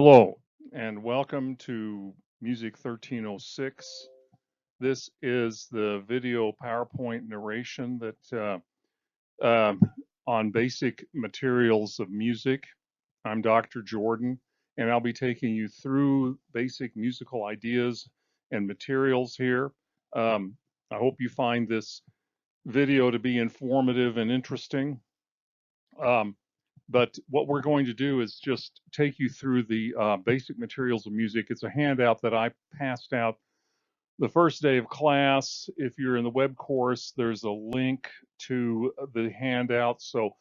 Hello, and welcome to Music 1306. This is the video PowerPoint narration that um, on basic materials of music. I'm Dr. Jordan, and I'll be taking you through basic musical ideas and materials here. I hope you find this video to be informative and interesting. Um, but what we're going to do is just take you through the basic materials of music. It's a handout that I passed out the first day of class. If you're in the web course, there's a link to the handout. So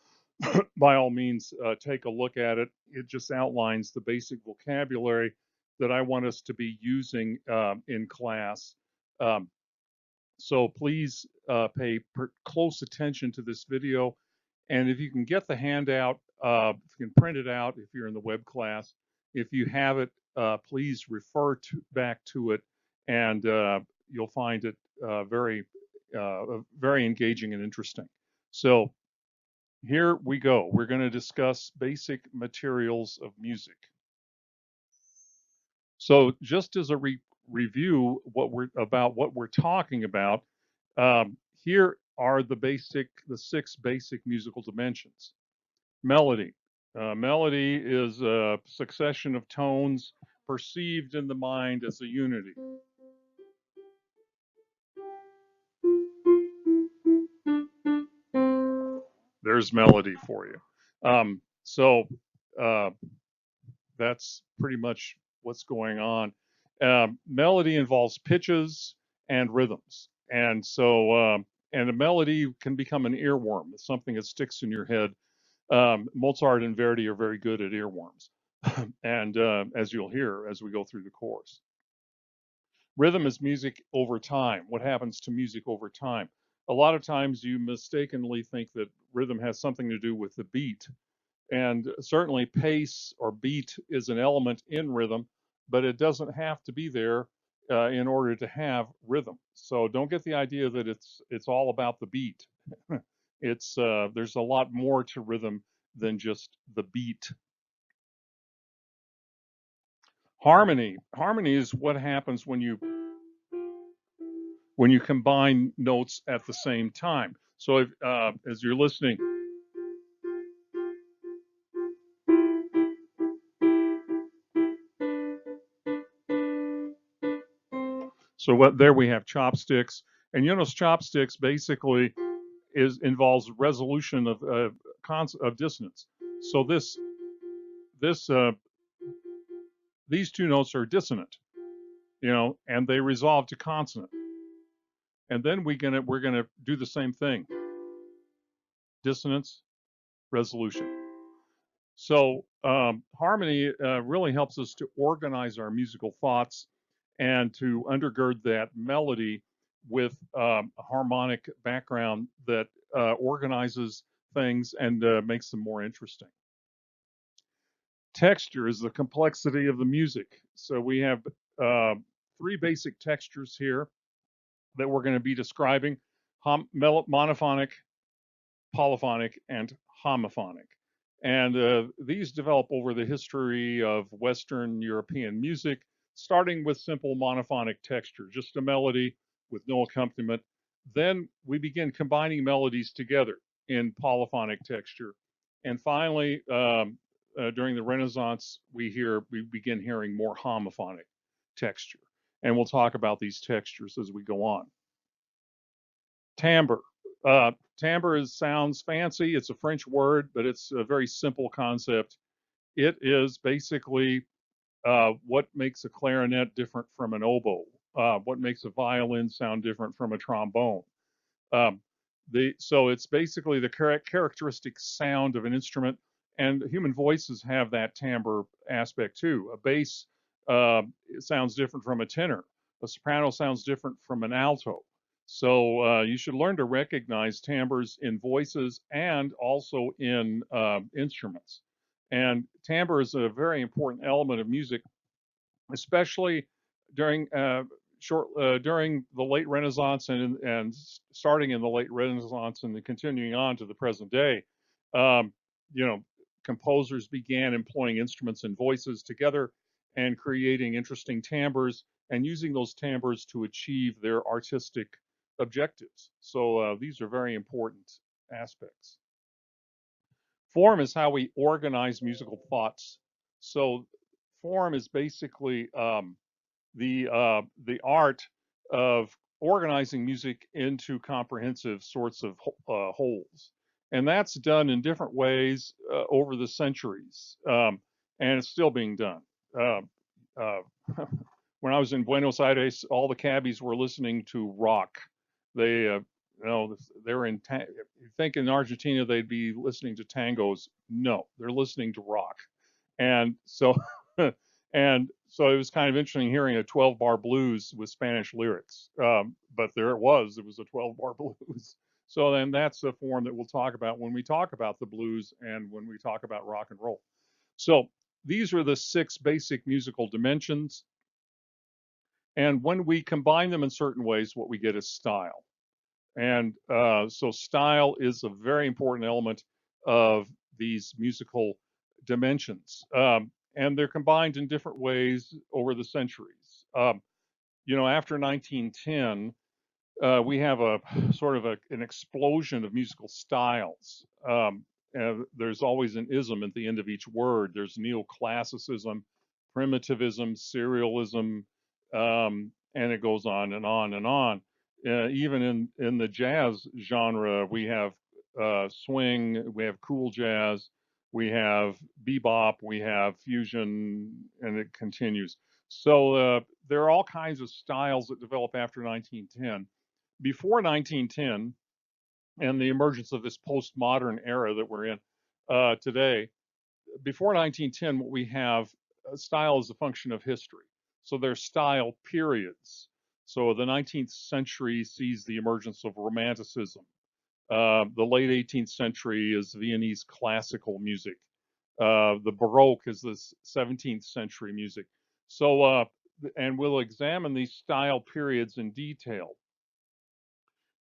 by all means, take a look at it. It just outlines the basic vocabulary that I want us to be using in class. Um, so please pay close attention to this video. And if you can get the handout, if you can print it out if you're in the web class. If you have it, please refer back to it, and you'll find it very engaging and interesting. So here we go. We're going to discuss basic materials of music. So just as a review, what we're talking about, here are the six basic musical dimensions. Melody. Melody is a succession of tones perceived in the mind as a unity. There's melody for you. So uh, that's pretty much what's going on. Melody involves pitches and rhythms, and a melody can become an earworm. It's something that sticks in your head. Mozart and Verdi are very good at earworms, and as you'll hear as we go through the course. Rhythm is music over time. What happens to music over time? A lot of times you mistakenly think that rhythm has something to do with the beat, and certainly pace or beat is an element in rhythm, but it doesn't have to be there in order to have rhythm. So don't get the idea that it's all about the beat. It's there's a lot more to rhythm than just the beat. Harmony is what happens when you combine notes at the same time. So if, as you're listening, so what there we have chopsticks, and you notice chopsticks basically involves resolution of dissonance. So this these two notes are dissonant, and they resolve to consonant. And then we're gonna do the same thing: dissonance, resolution. So harmony really helps us to organize our musical thoughts and to undergird that melody with a harmonic background that organizes things and makes them more interesting. Texture is the complexity of the music. So we have uh, three basic textures here that we're going to be describing: monophonic, polyphonic, and homophonic. And these develop over the history of Western European music, starting with simple monophonic texture, just a melody with no accompaniment. Then we begin combining melodies together in polyphonic texture. And finally, during the Renaissance, we begin hearing more homophonic texture. And we'll talk about these textures as we go on. Timbre. Timbre sounds fancy. It's a French word, but it's a very simple concept. It is basically what makes a clarinet different from an oboe, what makes a violin sound different from a trombone. Um, so it's basically the characteristic sound of an instrument, and human voices have that timbre aspect too. A bass sounds different from a tenor. A soprano sounds different from an alto. So you should learn to recognize timbres in voices and also in instruments. And timbre is a very important element of music, especially during during the late Renaissance and starting in the late Renaissance and continuing on to the present day. Um, you know, composers began employing instruments and voices together and creating interesting timbres and using those timbres to achieve their artistic objectives. So these are very important aspects. Form is how we organize musical thoughts. So form is basically the art of organizing music into comprehensive sorts of wholes, and that's done in different ways over the centuries, and it's still being done. Uh, uh, when I was in Buenos Aires, all the cabbies were listening to rock. They, they were in. You think in Argentina they'd be listening to tangos? No, they're listening to rock, and so and so it was kind of interesting hearing a 12-bar blues with Spanish lyrics. But there it was a 12-bar blues. So then that's a form that we'll talk about when we talk about the blues and when we talk about rock and roll. So these are the 6 basic musical dimensions. And when we combine them in certain ways, what we get is style. And so style is a very important element of these musical dimensions. And they're combined in different ways over the centuries. After 1910, we have a sort of an explosion of musical styles. And there's always an ism at the end of each word. There's neoclassicism, primitivism, serialism, and it goes on and on and on. Even in the jazz genre, we have swing, we have cool jazz, we have bebop, we have fusion, and it continues. So there are all kinds of styles that develop after 1910. Before 1910 and the emergence of this postmodern era that we're in today, before 1910, what we have, style is a function of history. So there's style periods. So the 19th century sees the emergence of Romanticism. The late 18th century is Viennese classical music. The Baroque is the 17th century music. So, and we'll examine these style periods in detail.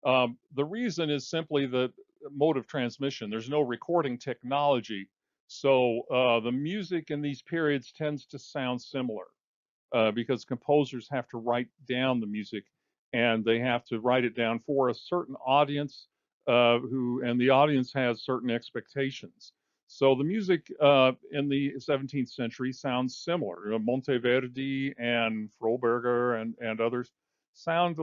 The reason is simply the mode of transmission. There's no recording technology. So the music in these periods tends to sound similar because composers have to write down the music and they have to write it down for a certain audience and the audience has certain expectations. So the music in the 17th century sounds similar. Monteverdi and Froberger and others sound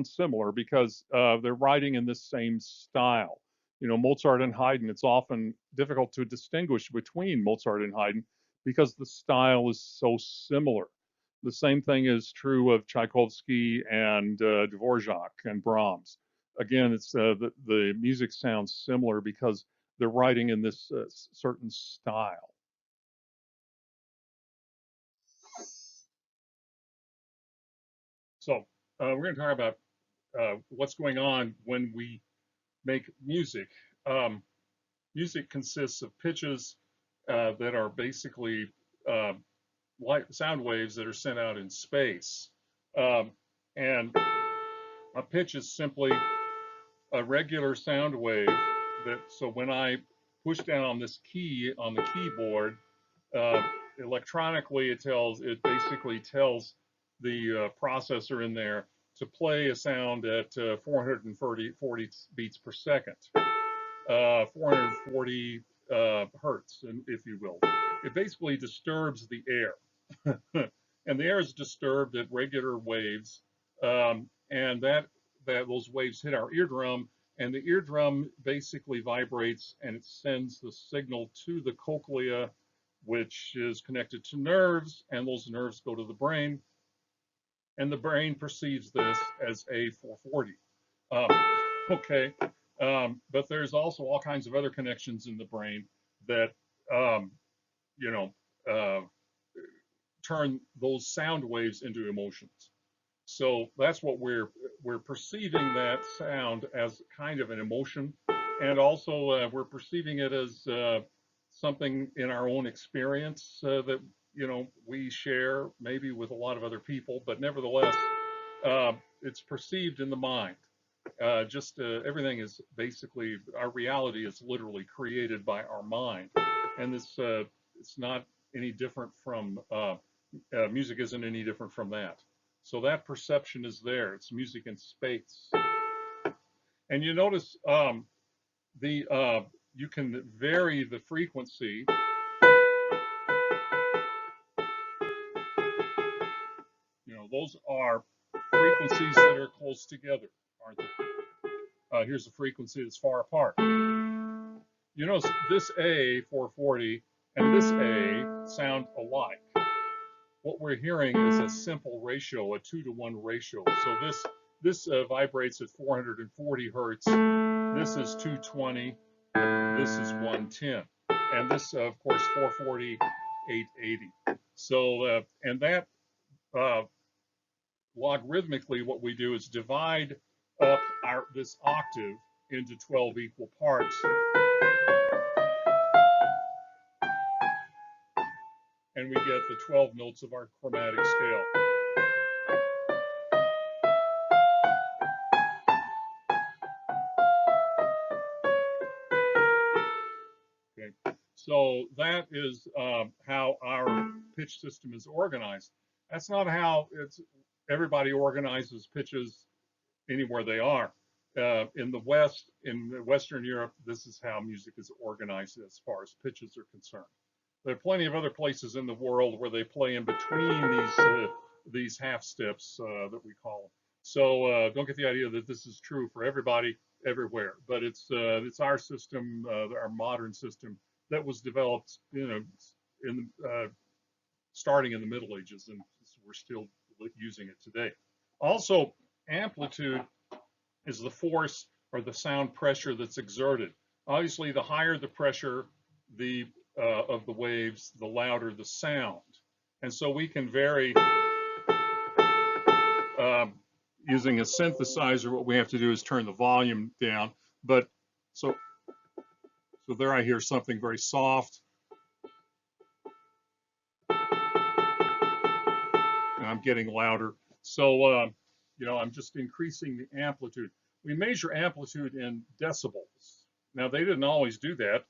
similar because they're writing in this same style. Mozart and Haydn, it's often difficult to distinguish between Mozart and Haydn because the style is so similar. The same thing is true of Tchaikovsky and Dvorak and Brahms. Again, it's the music sounds similar because they're writing in this certain style. So we're going to talk about what's going on when we make music. Music consists of pitches that are basically light sound waves that are sent out in space. And a pitch is simply a regular sound wave so when I push down on this key on the keyboard, electronically it basically tells the processor in there to play a sound at 440 beats per second, 440 hertz, if you will. It basically disturbs the air. And the air is disturbed at regular waves, and those waves hit our eardrum, and the eardrum basically vibrates and it sends the signal to the cochlea, which is connected to nerves, and those nerves go to the brain, and the brain perceives this as a 440. Okay, but there's also all kinds of other connections in the brain that um, you know uh, turn those sound waves into emotions. So that's what we're perceiving that sound as kind of an emotion, and also we're perceiving it as something in our own experience that we share maybe with a lot of other people, but nevertheless, it's perceived in the mind. Just everything is basically our reality is literally created by our mind. and this it's not any different from music isn't any different from that. So that perception is there. It's music in space, and you notice the you can vary the frequency. You know, those are frequencies that are close together, aren't they? Here's a frequency that's far apart. You notice this A 440 and this A sound alike. What we're hearing is a simple ratio, a 2-to-1 ratio. So this vibrates at 440 hertz. This is 220. This is 110, and this, of course, 440, 880. So, and that logarithmically, what we do is divide up this octave into 12 equal parts, and we get the 12 notes of our chromatic scale. Okay, so that is how our pitch system is organized. That's not how everybody organizes pitches anywhere they are. In the West, in Western Europe, this is how music is organized as far as pitches are concerned. There are plenty of other places in the world where they play in between these half steps that we call them. So don't get the idea that this is true for everybody everywhere, but it's our system, our modern system that was developed, you know, in starting in the Middle Ages, and we're still using it today. Also, amplitude is the force or the sound pressure that's exerted. Obviously, the higher the pressure of the waves, the louder the sound. And so we can vary using a synthesizer. What we have to do is turn the volume down. But so there I hear something very soft. And I'm getting louder. So, you know, I'm just increasing the amplitude. We measure amplitude in decibels. Now, they didn't always do that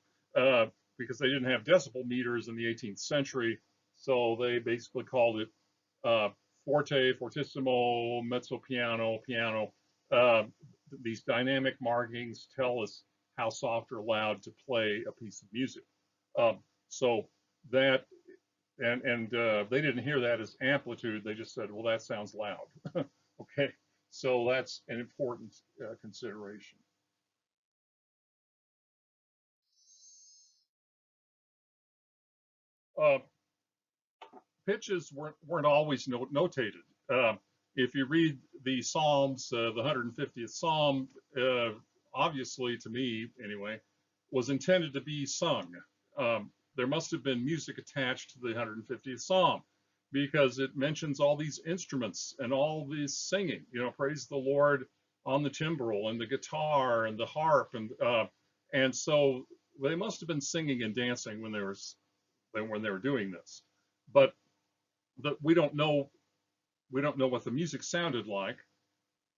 because they didn't have decibel meters in the 18th century. So they basically called it forte, fortissimo, mezzo piano, piano. These dynamic markings tell us how soft or loud to play a piece of music. So that, and they didn't hear that as amplitude. They just said, well, that sounds loud. Okay, so that's an important consideration. Pitches weren't always notated. If you read the Psalms, the 150th Psalm, obviously, to me anyway, was intended to be sung. There must have been music attached to the 150th Psalm because it mentions all these instruments and all this singing. You know, praise the Lord on the timbrel and the guitar and the harp, and so they must have been singing and dancing when they were doing this. But we don't know what the music sounded like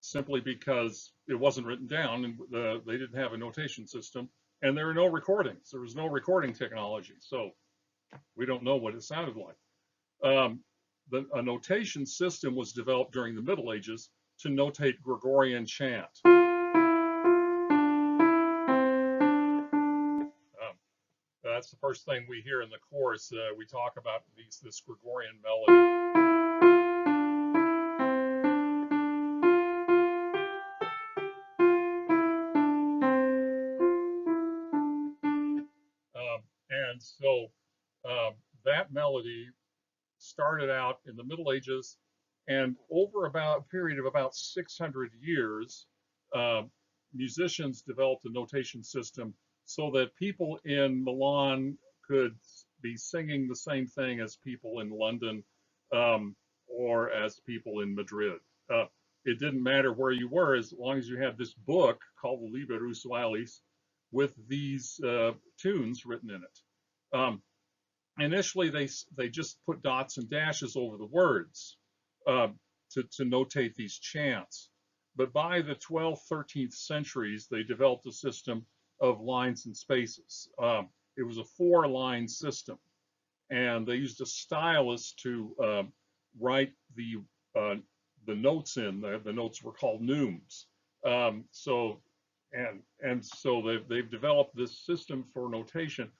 simply because it wasn't written down and they didn't have a notation system, and there are no recordings. There was no recording technology, so we don't know what it sounded like. A notation system was developed during the Middle Ages to notate Gregorian chant. That's the first thing we hear in the chorus. We talk about this Gregorian melody. And so that melody started out in the Middle Ages, and over about a period of about 600 years, musicians developed a notation system so that people in Milan could be singing the same thing as people in London or as people in Madrid. It didn't matter where you were as long as you had this book called the Liber Usualis with these tunes written in it. Initially, they just put dots and dashes over the words to notate these chants. But by the 12th, 13th centuries, they developed a system of lines and spaces. it was a 4-line system, and they used a stylus to write the notes in. The notes were called neumes. So they've developed this system for notation.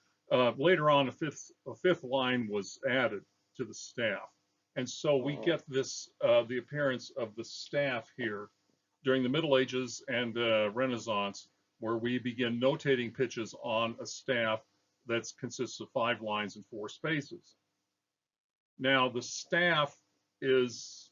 Later on, a fifth line was added to the staff, and so we get this the appearance of the staff here during the Middle Ages and Renaissance, where we begin notating pitches on a staff that consists of 5 lines and 4 spaces. Now, the staff is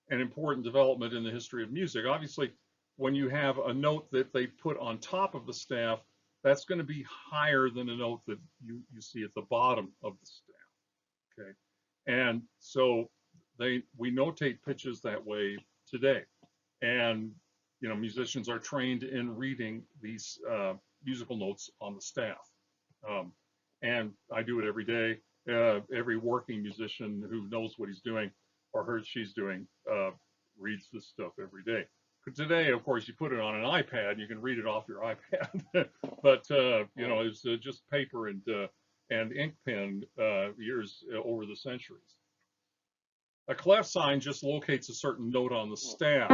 an important development in the history of music. Obviously, when you have a note that they put on top of the staff, that's going to be higher than a note that you see at the bottom of the staff. Okay, and so we notate pitches that way today, and musicians are trained in reading these musical notes on the staff, and I do it every day. Every working musician who knows what he's doing or she's doing reads this stuff every day. Today, of course, you put it on an iPad and you can read it off your iPad, but it's just paper and ink pen years over the centuries. A clef sign just locates a certain note on the staff.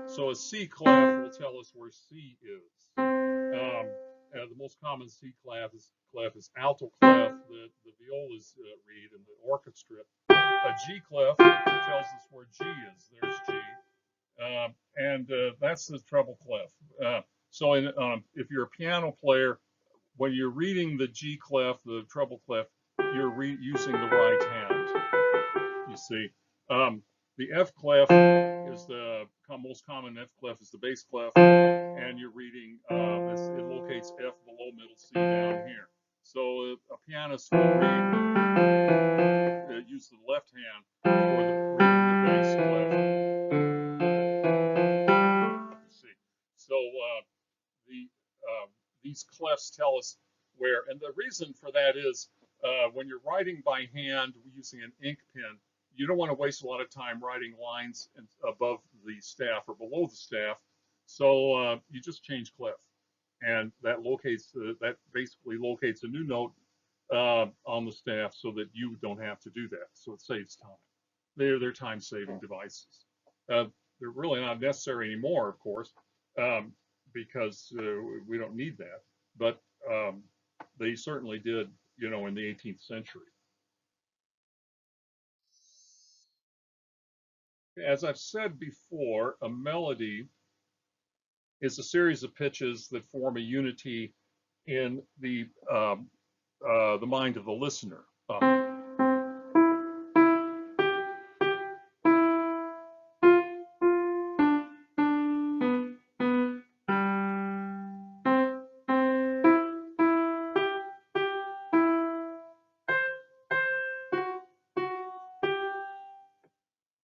So a C clef will tell us where C is. The most common C clef is alto clef, the violas read in the orchestra. A G clef tells us where G is. There's G. And that's the treble clef. So if you're a piano player, when you're reading the G clef, the treble clef, you're using the right hand, you see. The F clef is the most common F clef is the bass clef, and you're reading it locates F below middle C down here. So a pianist will use the left hand for the bass clef. You see, so these clefs tell us where, and the reason for that is when you're writing by hand using an ink pen, you don't want to waste a lot of time writing lines above the staff or below the staff, so you just change clef, and that basically locates a new note on the staff so that you don't have to do that. So it saves time. They're time-saving devices. They're really not necessary anymore, of course, because we don't need that. But they certainly did, in the 18th century. As I've said before, a melody is a series of pitches that form a unity in the mind of the listener.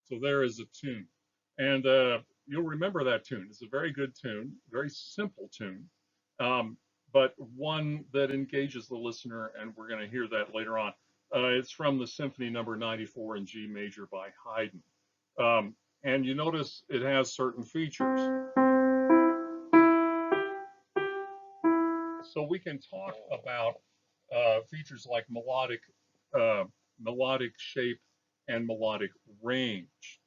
So there is a tune, and you'll remember that tune. It's a very good tune, very simple tune, but one that engages the listener, and we're going to hear that later on. It's from the Symphony Number 94 in G major by Haydn, and you notice it has certain features. So we can talk about features like melodic shape and melodic range.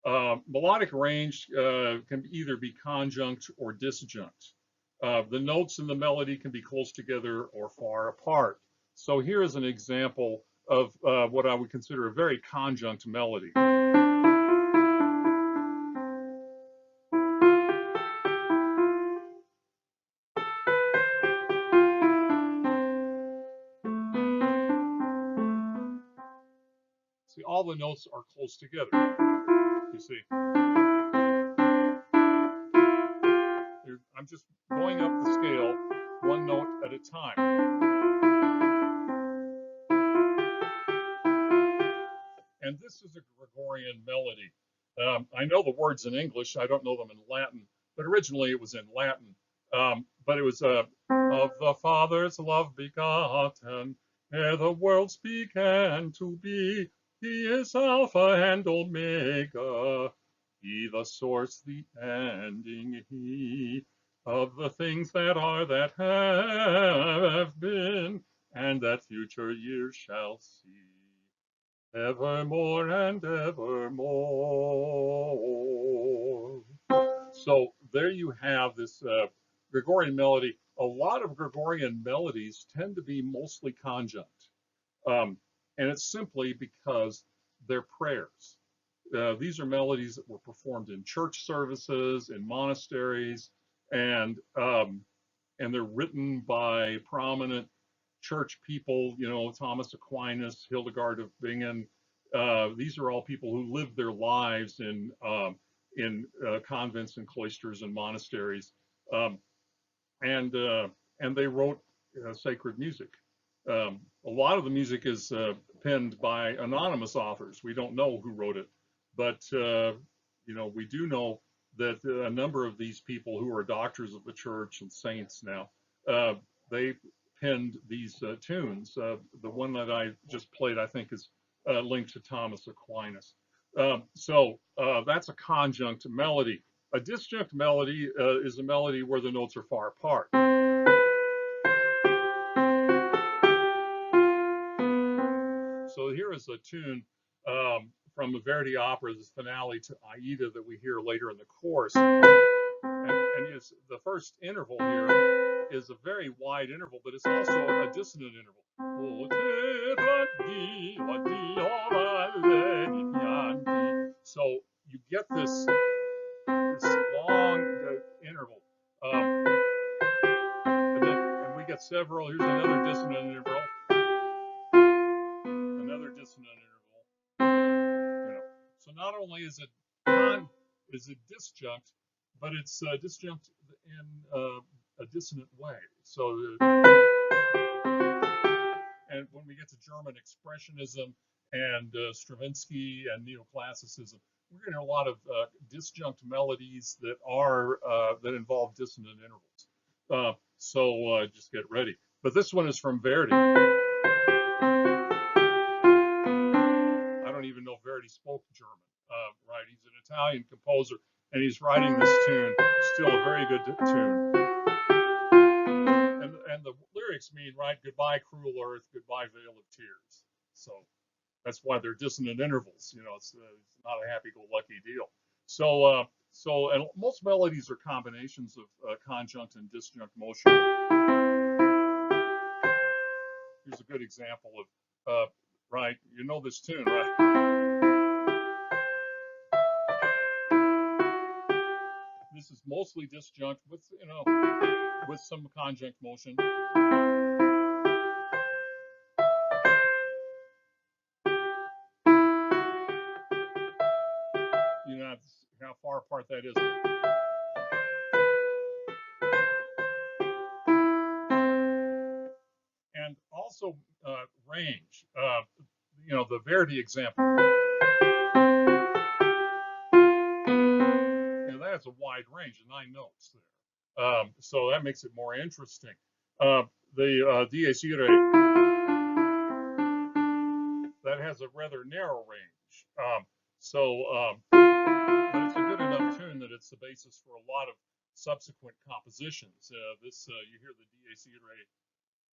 Melodic range can either be conjunct or disjunct. The notes in the melody can be close together or far apart. So here is an example of what I would consider a very conjunct melody. See, all the notes are close together, you see. I'm just going up the scale one note at a time. And this is a Gregorian melody. I know the words in English, I don't know them in Latin, but originally it was in Latin. But it was of the Father's love begotten, ere the worlds began to be. He is Alpha and Omega, he the source, the ending, he. of the things that are, that have been, and that future years shall see, evermore and evermore. So there you have this Gregorian melody. A lot of Gregorian melodies tend to be mostly conjunct, and it's simply because they're prayers. These are melodies that were performed in church services, in monasteries, and um, and they're written by prominent church people. You know, Thomas Aquinas, Hildegard of Bingen. These are all people who lived their lives in convents and cloisters and monasteries, um, and and they wrote sacred music. A lot of the music is penned by anonymous authors. We don't know who wrote it, but you know, we do know that a number of these people who are doctors of the church and saints now, they penned these tunes. The one that I just played, I think, is linked to Thomas Aquinas. That's a conjunct melody. A disjunct melody is a melody where the notes are far apart. So here is a tune from a Verdi opera, the finale to Aida that we hear later in the course. And yes, the first interval here is a very wide interval, but it's also a dissonant interval. So you get this long interval. And we get several. Here's another dissonant interval. Another dissonant interval. You know. So not only is it disjunct, but it's disjunct in a dissonant way. So, and when we get to German expressionism and Stravinsky and neoclassicism, we're getting a lot of disjunct melodies that are that involve dissonant intervals. So just get ready. But this one is from Verdi. I don't even know if Verdi spoke German, right? He's an Italian composer, and he's writing this tune, still a very good tune. And the lyrics mean, right, goodbye, cruel earth, goodbye, vale of tears. So that's why they're dissonant intervals. You know, it's not a happy-go-lucky deal. So, and most melodies are combinations of conjunct and disjunct motion. Here's a good example of, right, you know this tune, right? This is mostly disjunct with, you know, with some conjunct motion. You know how far apart that is. And also range. You know, the Verdi example. And that has a wide range of 9 notes there. So that makes it more interesting. The Dies Irae, that has a rather narrow range. But it's a good enough tune that it's the basis for a lot of subsequent compositions. You hear the Dies Irae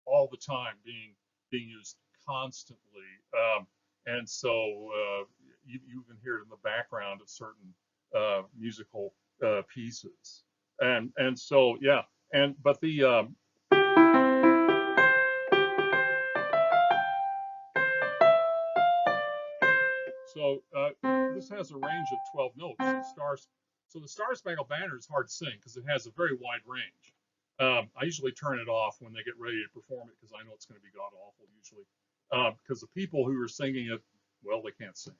all the time being used constantly, and so you even hear it in the background of certain musical pieces, and so yeah, but the this has a range of 12 notes. The Star Spangled Banner is hard to sing because it has a very wide range. I usually turn it off when they get ready to perform it because I know it's going to be god awful usually. Because the people who are singing it, well, they can't sing.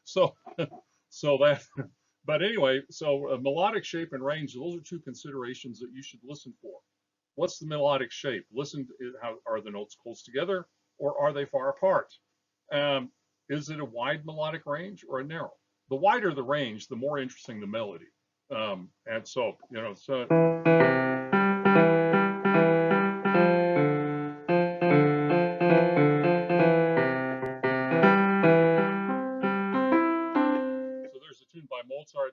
So that. But anyway, so melodic shape and range, those are 2 considerations that you should listen for. What's the melodic shape? Listen to how are the notes close together or are they far apart? Is it a wide melodic range or a narrow? The wider the range, the more interesting the melody. And so, you know, so there's a tune by Mozart.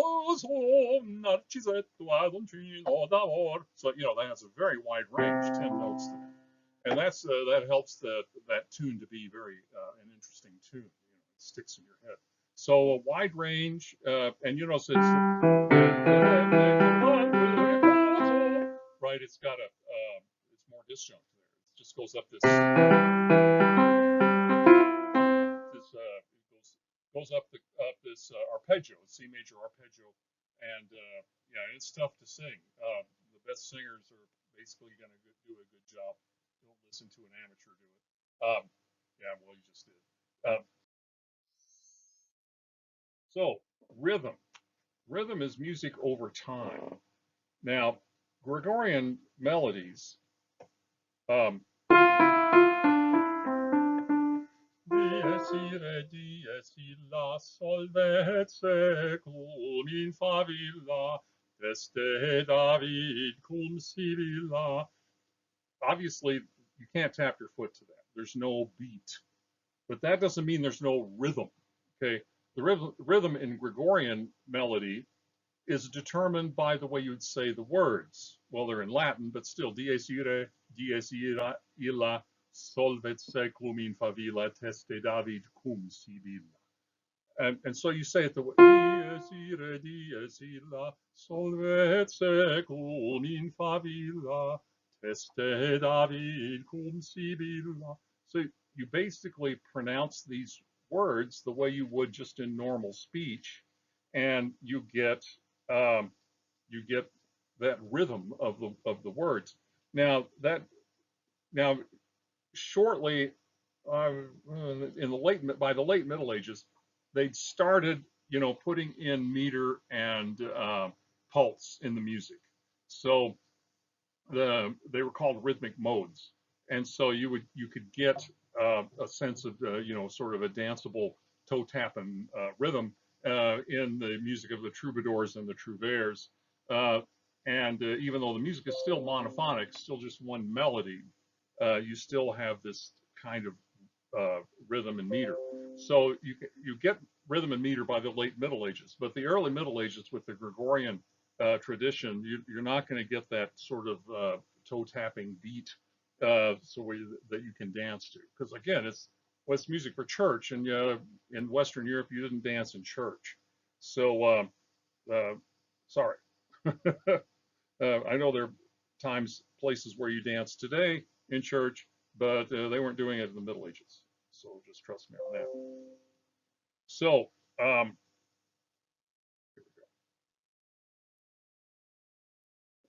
So, that has a very wide range, 10 notes there. And that helps that tune to be very an interesting tune. It sticks in your head. So a wide range, and so it's right. It's got it's more disjunct there. It just goes up this. It goes up this arpeggio, C major arpeggio, and yeah, it's tough to sing. The best singers are basically going to do a good job. Don't listen to an amateur do it. Yeah, well, you just did. So rhythm. Rhythm is music over time. Now, Gregorian melodies. Dies ire, dies illa, solvet secum in favilla, teste David cum Sibilla. Obviously, you can't tap your foot to that. There's no beat. But that doesn't mean there's no rhythm. Okay, the rhythm in Gregorian melody is determined by the way you would say the words. Well, they're in Latin, but still, dies ire, dies illa, solvet secum in favilla, teste David cum Sibilla. And so you say it the way, dies ire, dies illa, solvet secum in favilla, teste David cum Sibilla. So you basically pronounce these words the way you would just in normal speech, and you get that rhythm of the words. Now shortly in by the late Middle Ages, they'd started putting in meter and pulse in the music. So they were called rhythmic modes, and so you could get a sense of sort of a danceable toe tapping rhythm in the music of the troubadours and the trouvères. And even though the music is still monophonic, still just one melody, you still have this kind of rhythm and meter. So you get rhythm and meter by the late Middle Ages, but the early Middle Ages with the Gregorian tradition, you're not going to get that sort of toe tapping beat that you can dance to. Because again, it's music for church, and in Western Europe, you didn't dance in church. So sorry. I know there are places where you dance today in church, but they weren't doing it in the Middle Ages. So just trust me on that. So here we go.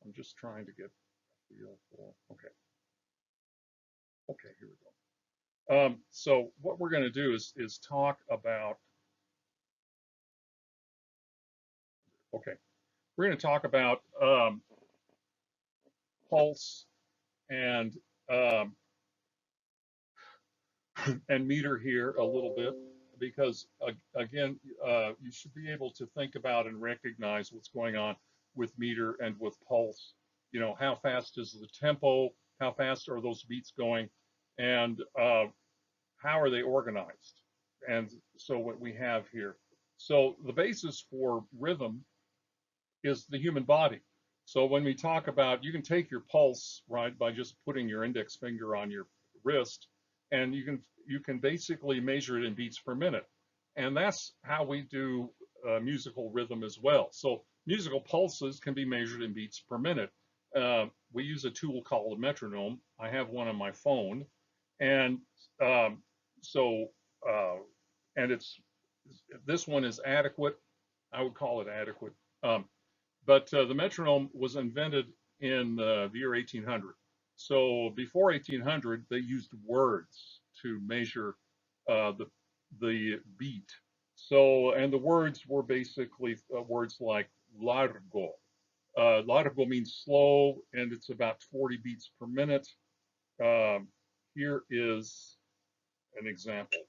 I'm just trying to get a feel for. Okay, here we go. So what we're going to do is talk about. Okay, we're going to talk about pulse and meter here a little bit, because again, you should be able to think about and recognize what's going on with meter and with pulse. How fast is the tempo? How fast are those beats going? And how are they organized? And so what we have here. So the basis for rhythm is the human body. So when we talk about, you can take your pulse, right, by just putting your index finger on your wrist, and you can basically measure it in beats per minute. And that's how we do musical rhythm as well. So musical pulses can be measured in beats per minute. We use a tool called a metronome. I have one on my phone, and and this one is adequate. I would call it adequate. But the metronome was invented in the year 1800. So before 1800, they used words to measure the beat. So, and the words were basically words like largo. Largo means slow, and it's about 40 beats per minute. Here is an example.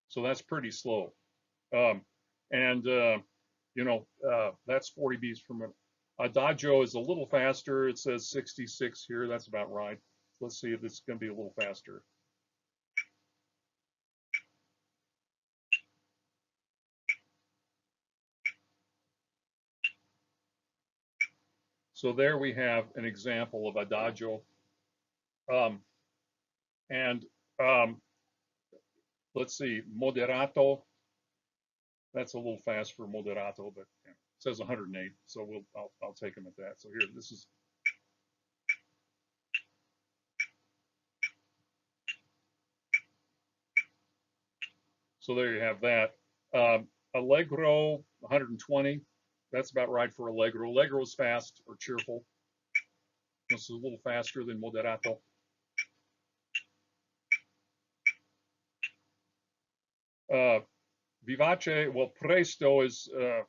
So that's pretty slow. And that's 40 beats per minute. Adagio is a little faster. It says 66 here. That's about right. Let's see if this is going to be a little faster. So there we have an example of Adagio. Um, and let's see, Moderato. That's a little fast for Moderato, but it says 108. So I'll take them at that. So here, this is. So there you have that. Allegro, 120. That's about right for Allegro. Allegro is fast or cheerful. This is a little faster than Moderato. Vivace, well, Presto is, wow,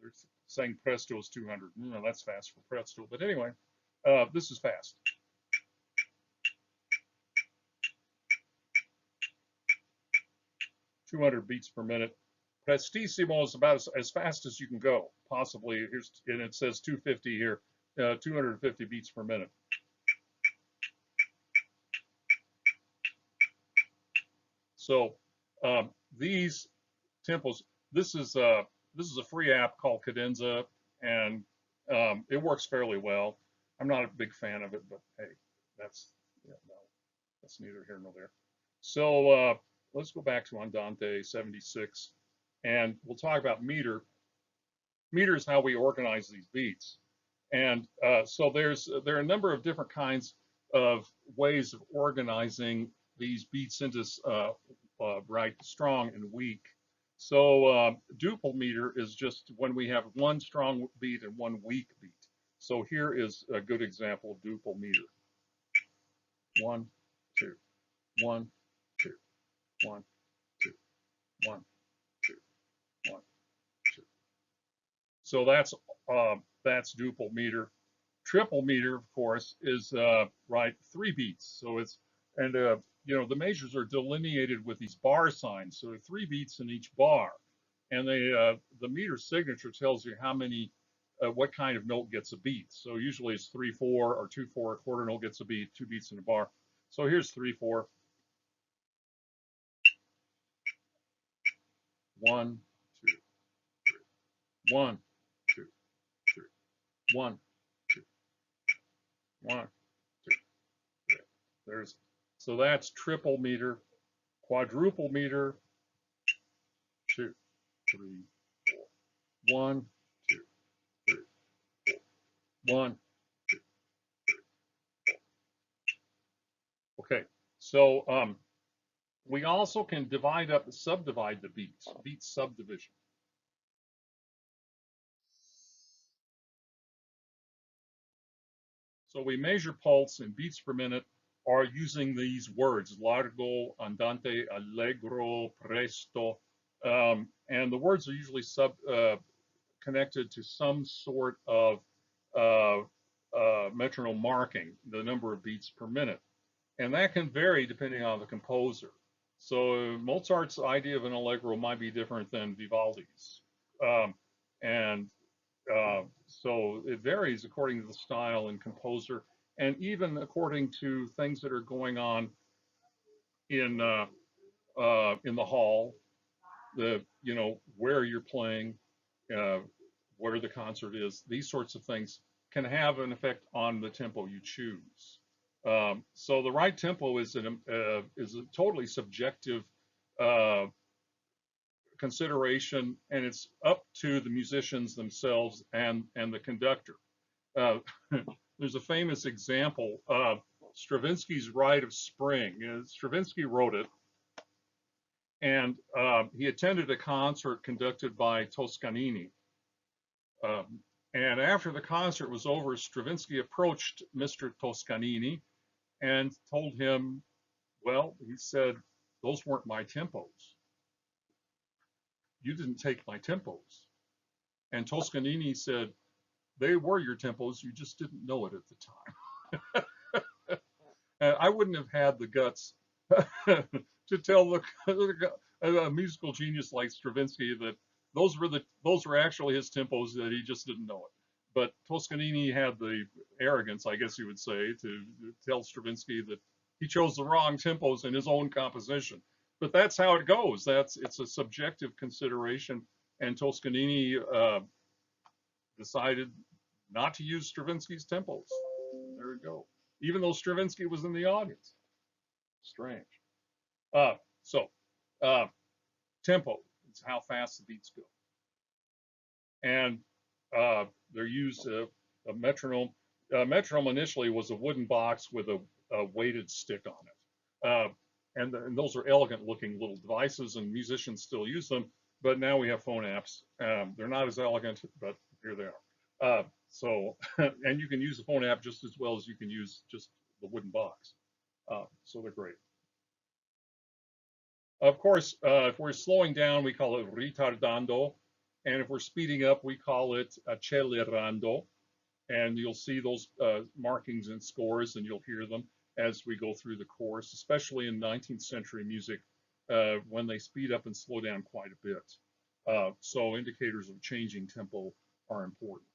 they're saying Presto is 200. No, that's fast for Presto. But anyway, this is fast. "200 beats per minute. Prestissimo is about as fast as you can go, possibly. Here's, and it says 250 here, 250 beats per minute. So these tempos, this is a free app called Cadenza, and it works fairly well. I'm not a big fan of it, but hey, that's that's neither here nor there. So let's go back to Andante 76, and we'll talk about meter. Meter is how we organize these beats, and so there are a number of different kinds of ways of organizing these beats into right, strong and weak. So duple meter is just when we have one strong beat and one weak beat. So here is a good example of duple meter. 1, 2, 1, 2, 1, 2, 1, 2, 1, 2. So that's duple meter. Triple meter, of course, is right, 3 beats. So it's, and you know, the measures are delineated with these bar signs. So 3 beats in each bar, and the meter signature tells you how many, what kind of note gets a beat. So usually it's 3/4 or 2/4. A quarter note gets a beat, 2 beats in a bar. So here's 3/4. 1, 2, 3. 1, 2, 3. 1, 2, 1, 2, 3. There's, so that's triple meter. Quadruple meter, 2, 3, 4. 1, 2, 3, 4. 1, 2, 3, 4. Okay, so we also can divide up, subdivide the beats, beat subdivision. So we measure pulse in beats per minute are using these words: largo, andante, allegro, presto, and the words are usually connected to some sort of metronome marking, the number of beats per minute. And that can vary depending on the composer. So Mozart's idea of an allegro might be different than Vivaldi's. And so it varies according to the style and composer, and even according to things that are going on in the hall, the, you know, where you're playing, where the concert is. These sorts of things can have an effect on the tempo you choose. So the right tempo is a totally subjective consideration, and it's up to the musicians themselves and the conductor. There's a famous example of Stravinsky's Rite of Spring. Stravinsky wrote it, and he attended a concert conducted by Toscanini. And after the concert was over, Stravinsky approached Mr. Toscanini and told him, well, he said, those weren't my tempos. You didn't take my tempos. And Toscanini said, they were your tempos, you just didn't know it at the time. And I wouldn't have had the guts to tell a musical genius like Stravinsky that those were actually his tempos, that he just didn't know it. but Toscanini had the arrogance, I guess you would say, to tell Stravinsky that he chose the wrong tempos in his own composition. But that's how it goes. It's a subjective consideration, and Toscanini decided not to use Stravinsky's tempos. There we go. Even though Stravinsky was in the audience. Strange. So tempo is how fast the beats go. And they're used a metronome. Metronome initially was a wooden box with a weighted stick on it. And those are elegant looking little devices, and musicians still use them. But now we have phone apps. They're not as elegant, but here they are. And you can use the phone app just as well as you can use just the wooden box. So they're great. Of course, if we're slowing down, we call it ritardando. And if we're speeding up, we call it accelerando. And you'll see those markings and scores, and you'll hear them as we go through the course, especially in 19th century music, when they speed up and slow down quite a bit. So indicators of changing tempo are important.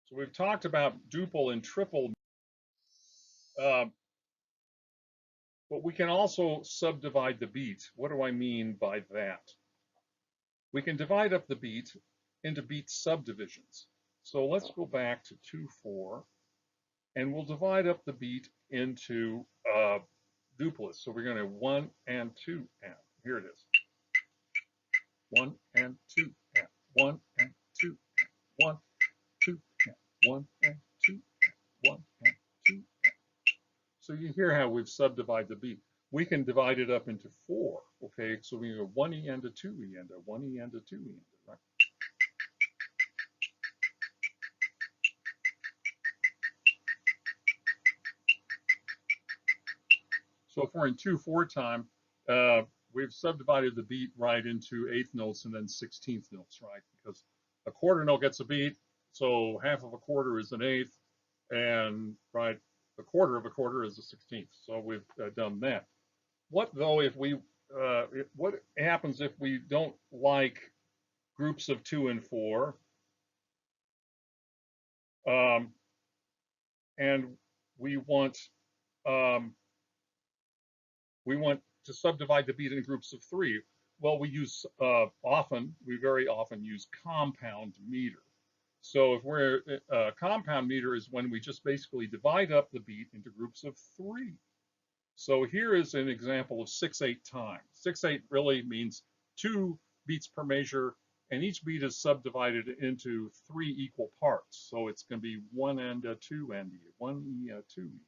So we've talked about duple and triple, but we can also subdivide the beat. What do I mean by that? We can divide up the beat into beat subdivisions. So let's go back to 2/4, and we'll divide up the beat into duplets. So we're going to 1 and 2 and. Here it is. 1 and 2 and. 1 and 2 and. 1, 2 and. 1 and 2 and. 1 and 2 and. So you hear how we've subdivided the beat. We can divide it up into 4. Okay, so we go 1E and a 2E and a 1E and a 2E and a, right? So if we're in 2/4 time, we've subdivided the beat right into 1/8 notes and then 16th notes, right? Because a quarter note gets a beat, so half of a quarter is an 1/8, and right, a quarter of a quarter is a 16th. So we've done that. What though if we what happens if we don't like groups of 2 and 4, and we want to subdivide the beat in groups of 3? Well, we use we very often use compound meter. So if we're compound meter is when we just basically divide up the beat into groups of 3. So here is an example of 6/8 time. 6/8 really means 2 beats per measure, and each beat is subdivided into 3 equal parts. So it's going to be 1 and a 2 and 1E, 2E.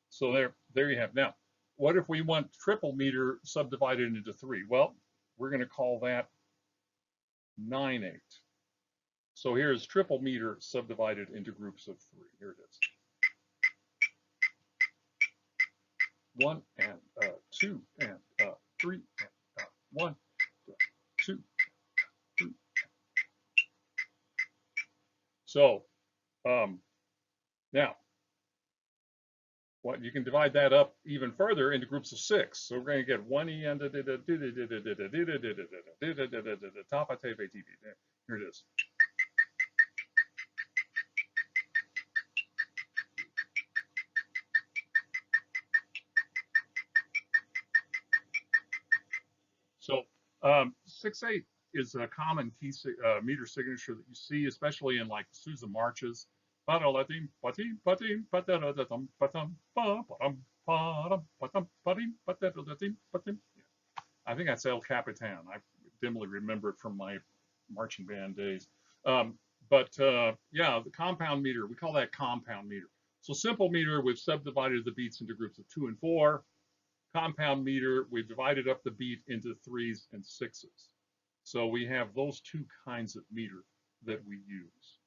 So there you have. Now, what if we want triple meter subdivided into 3? Well, we're going to call that 9/8. So here's triple meter subdivided into groups of 3. Here it is. 1 and 2 and 3 and 1, 2, 3. So now, what you can divide that up even further into groups of 6. So we're going to get 1E and here it is. So 6/8 is a common key meter signature that you see, especially in like Sousa marches. I think that's El Capitan. I dimly remember it from my marching band days. Yeah, the compound meter, we call that compound meter. So simple meter, we've subdivided the beats into groups of 2 and 4. Compound meter, we've divided up the beat into 3s and 6s. So we have those 2 kinds of meter that we use.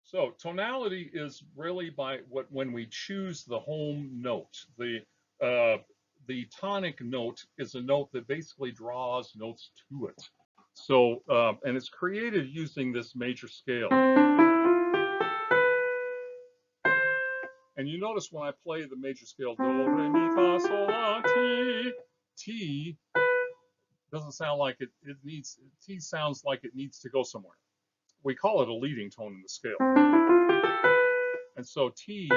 So tonality is really when we choose the home note. The tonic note is a note that basically draws notes to it. So, and it's created using this major scale. And you notice when I play the major scale, do, re, mi, fa, sol, la, ti, T doesn't sound like it needs, T sounds like it needs to go somewhere. We call it a leading tone in the scale. And so T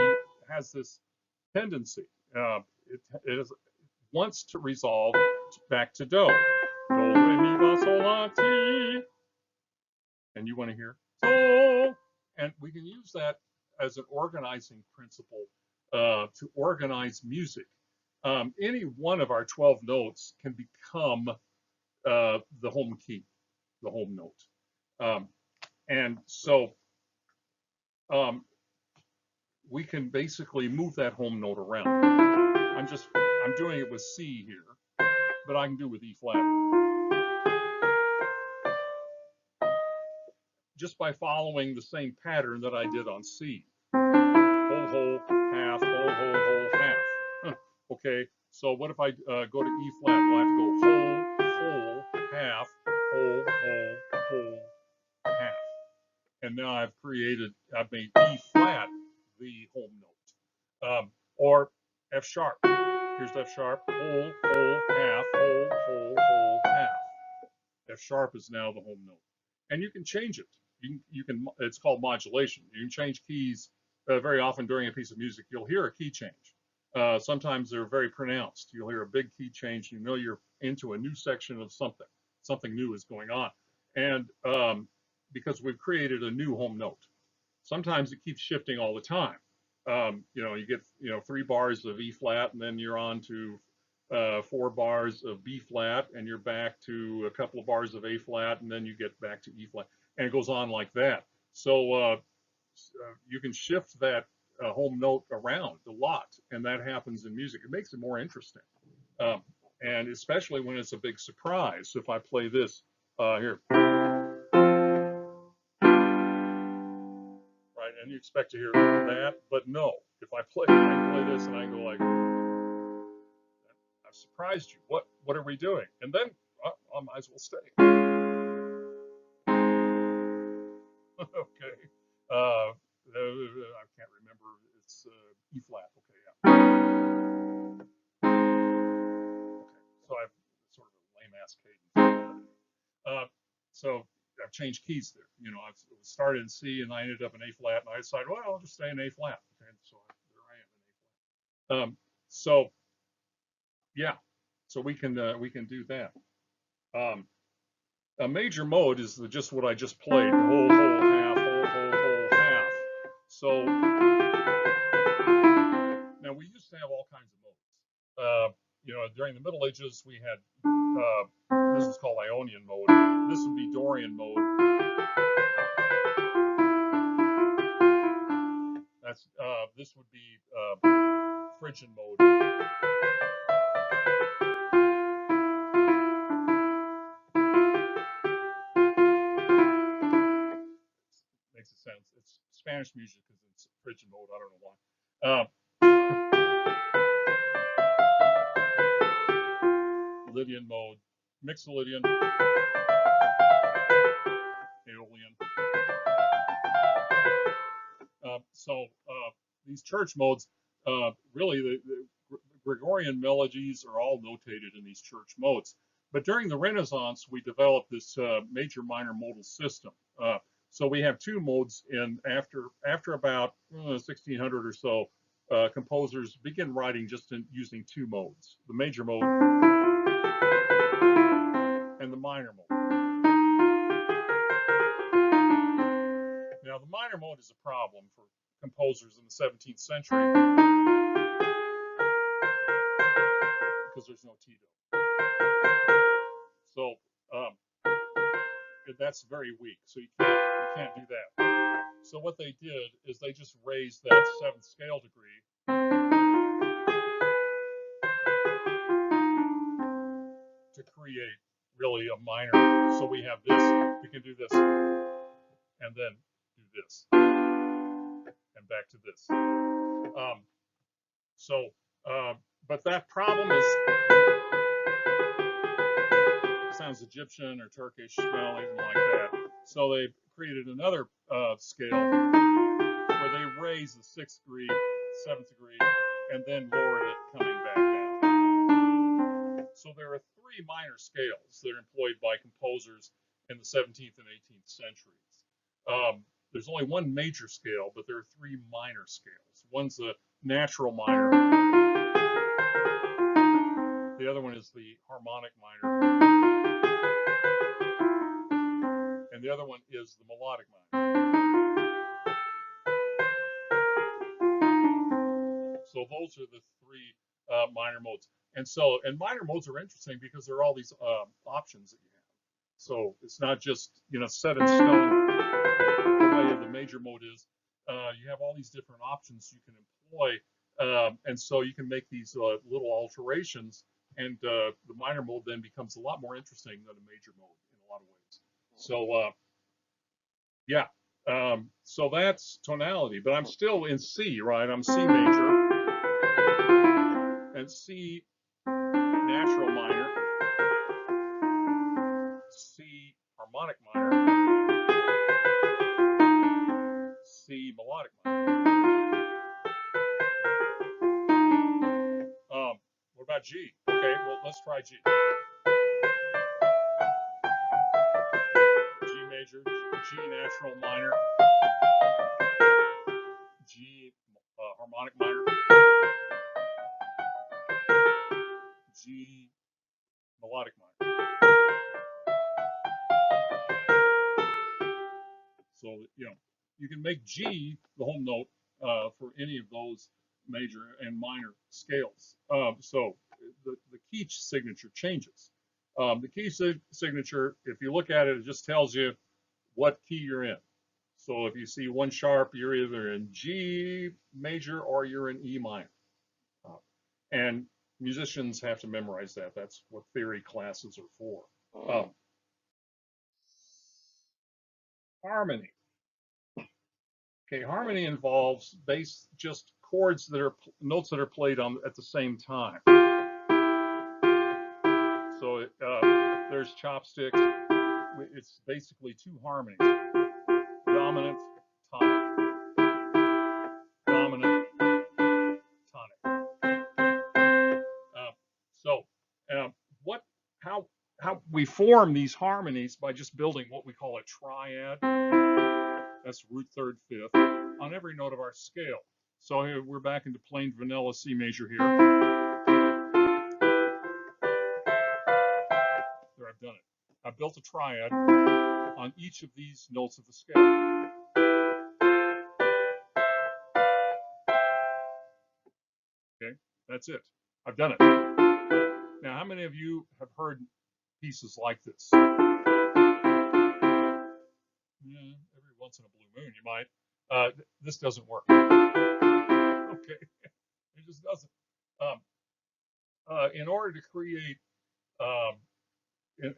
has this tendency. It wants to resolve back to do. Do, re, mi, fa, sol, la, ti. And you want to hear so, and we can use that as an organizing principle to organize music. Any one of our 12 notes can become the home key, the home note. And so we can basically move that home note around. I'm doing it with C here, but I can do it with E flat. Just by following the same pattern that I did on C. Whole, whole, half, whole, whole, whole, half. Okay, so what if I go to E flat? Well, I have to go whole, whole, half, whole, whole, whole, half. And now I've made E flat the home note. Or F sharp. Here's F sharp, whole, whole, half, whole, whole, whole, half. F sharp is now the home note. And you can change it. You can it's called modulation. You can change keys very often during a piece of music. You'll hear a key change. Sometimes they're very pronounced. You'll hear a big key change. You know you're into a new section of something. Something new is going on. And because we've created a new home note. Sometimes it keeps shifting all the time. You get 3 bars of E flat, and then you're on to 4 bars of B flat, and you're back to a couple of bars of A flat, and then you get back to E flat, and it goes on like that. So you can shift that home note around a lot, and that happens in music. It makes it more interesting, and especially when it's a big surprise. If I play this here, right, and you expect to hear that, but no. If I play this, and I go like, I've surprised you. What are we doing? And then I might as well stay. Okay. I can't remember. It's E flat. Okay, yeah. Okay. So I have sort of a lame ass cadence. So I've changed keys there. I started in C and I ended up in A flat, and I decided, well, I'll just stay in A flat. Okay, so there I am in A flat. So yeah, so we can do that. A major mode is just what I just played, whole, whole, half, whole, whole, whole, half. So now we used to have all kinds of modes. During the Middle Ages, we had this is called Ionian mode. This would be Dorian mode. This would be Phrygian mode. Makes it sound, it's Spanish music because it's Phrygian mode. I don't know why. Lydian mode, Mixolydian, Aeolian. So these church modes, really the Gregorian melodies are all notated in these church modes. But during the Renaissance, we developed this major minor modal system. So we have 2 modes in after about 1600 or so. Composers begin writing just using 2 modes: the major mode and the minor mode. Now, the minor mode is a problem for composers in the 17th century because there's no Tito. So that's very weak. So you can't do that. So what they did is they just raised that 7th scale degree to create really a minor. So we have this. We can do this, and then do this, and back to this. But that problem is sounds Egyptian or Turkish, well, anything like that. So they created another scale where they raised the 6th degree, 7th degree, and then lowered it coming back down. So there are 3 minor scales that are employed by composers in the 17th and 18th centuries. There's only one major scale, but there are 3 minor scales. One's the natural minor. The other one is the harmonic minor. And the other one is the melodic minor. So those are the 3 minor modes. And minor modes are interesting because there are all these options that you have. So it's not just, set in stone the way the major mode is. You have all these different options you can employ. And so you can make these little alterations, and the minor mode then becomes a lot more interesting than a major mode in a lot of ways. So yeah, so that's tonality, but I'm still in C, right? I'm C major and C natural minor, C harmonic minor, C melodic minor. What about G? Okay, well, let's try G. G major, G natural minor, G harmonic minor, G melodic minor. So, you can make G the home note for any of those major and minor scales. So the key signature changes. The key signature, if you look at it, it just tells you what key you're in. So if you see 1 sharp, you're either in G major or you're in E minor. And musicians have to memorize that. That's what theory classes are for. Harmony. Okay, harmony involves just chords that are notes that are played at the same time. So there's chopsticks. It's basically 2 harmonies: dominant, tonic, dominant, tonic. How we form these harmonies by just building what we call a triad. That's root, 3rd, 5th on every note of our scale. So here we're back into plain vanilla C major here. There, I've done it. I've built a triad on each of these notes of the scale. Okay, that's it. I've done it. Now, how many of you have heard pieces like this? Yeah, every once in a blue moon, you might. This doesn't work. Okay, it just doesn't. In order to create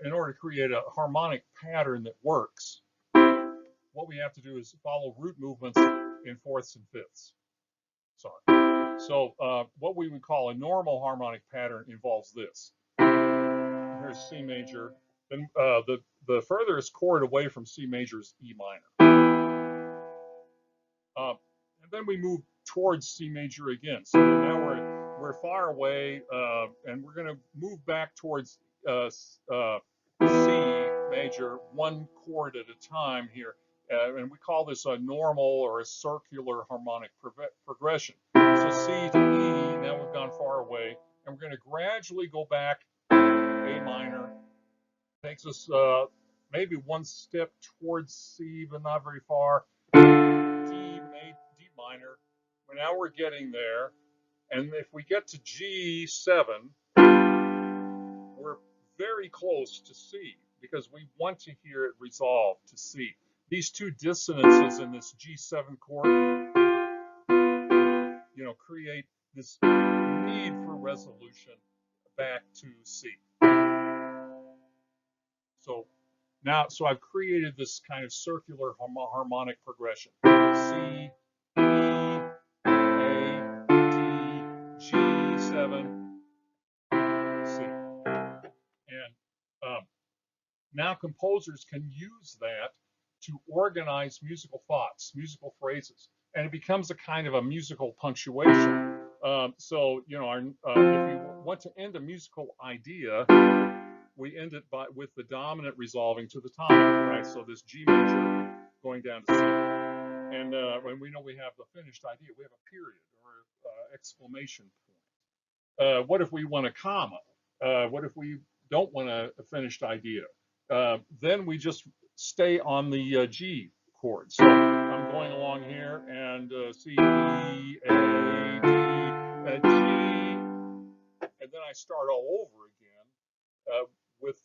in order to create a harmonic pattern that works, what we have to do is follow root movements in 4ths and 5ths. Sorry. So what we would call a normal harmonic pattern involves this. Here's C major. Then the furthest chord away from C major is E minor. And then we move towards C major again. So now we're far away, and we're going to move back towards C major, 1 chord at a time here. And we call this a normal or a circular harmonic progression. So C to E, now we've gone far away, and we're going to gradually go back. A minor takes us maybe 1 step towards C, but not very far. D minor. Well, now we're getting there, and if we get to G7, we're very close to C because we want to hear it resolve to C. These 2 dissonances in this G7 chord, create this need for resolution back to C. So I've created this kind of circular harmonic progression. C, E, A, D, G7, C. And now composers can use that to organize musical thoughts, musical phrases, and it becomes a kind of a musical punctuation. So, you know, if you want to end a musical idea, we end it with the dominant resolving to the tonic, right? So this G major going down to C. And when we know we have the finished idea, we have a period or exclamation point. What if we want a comma? What if we don't want a finished idea? Then we just stay on the G chord. So I'm going along here and C, E, A, D, G, and then I start all over again with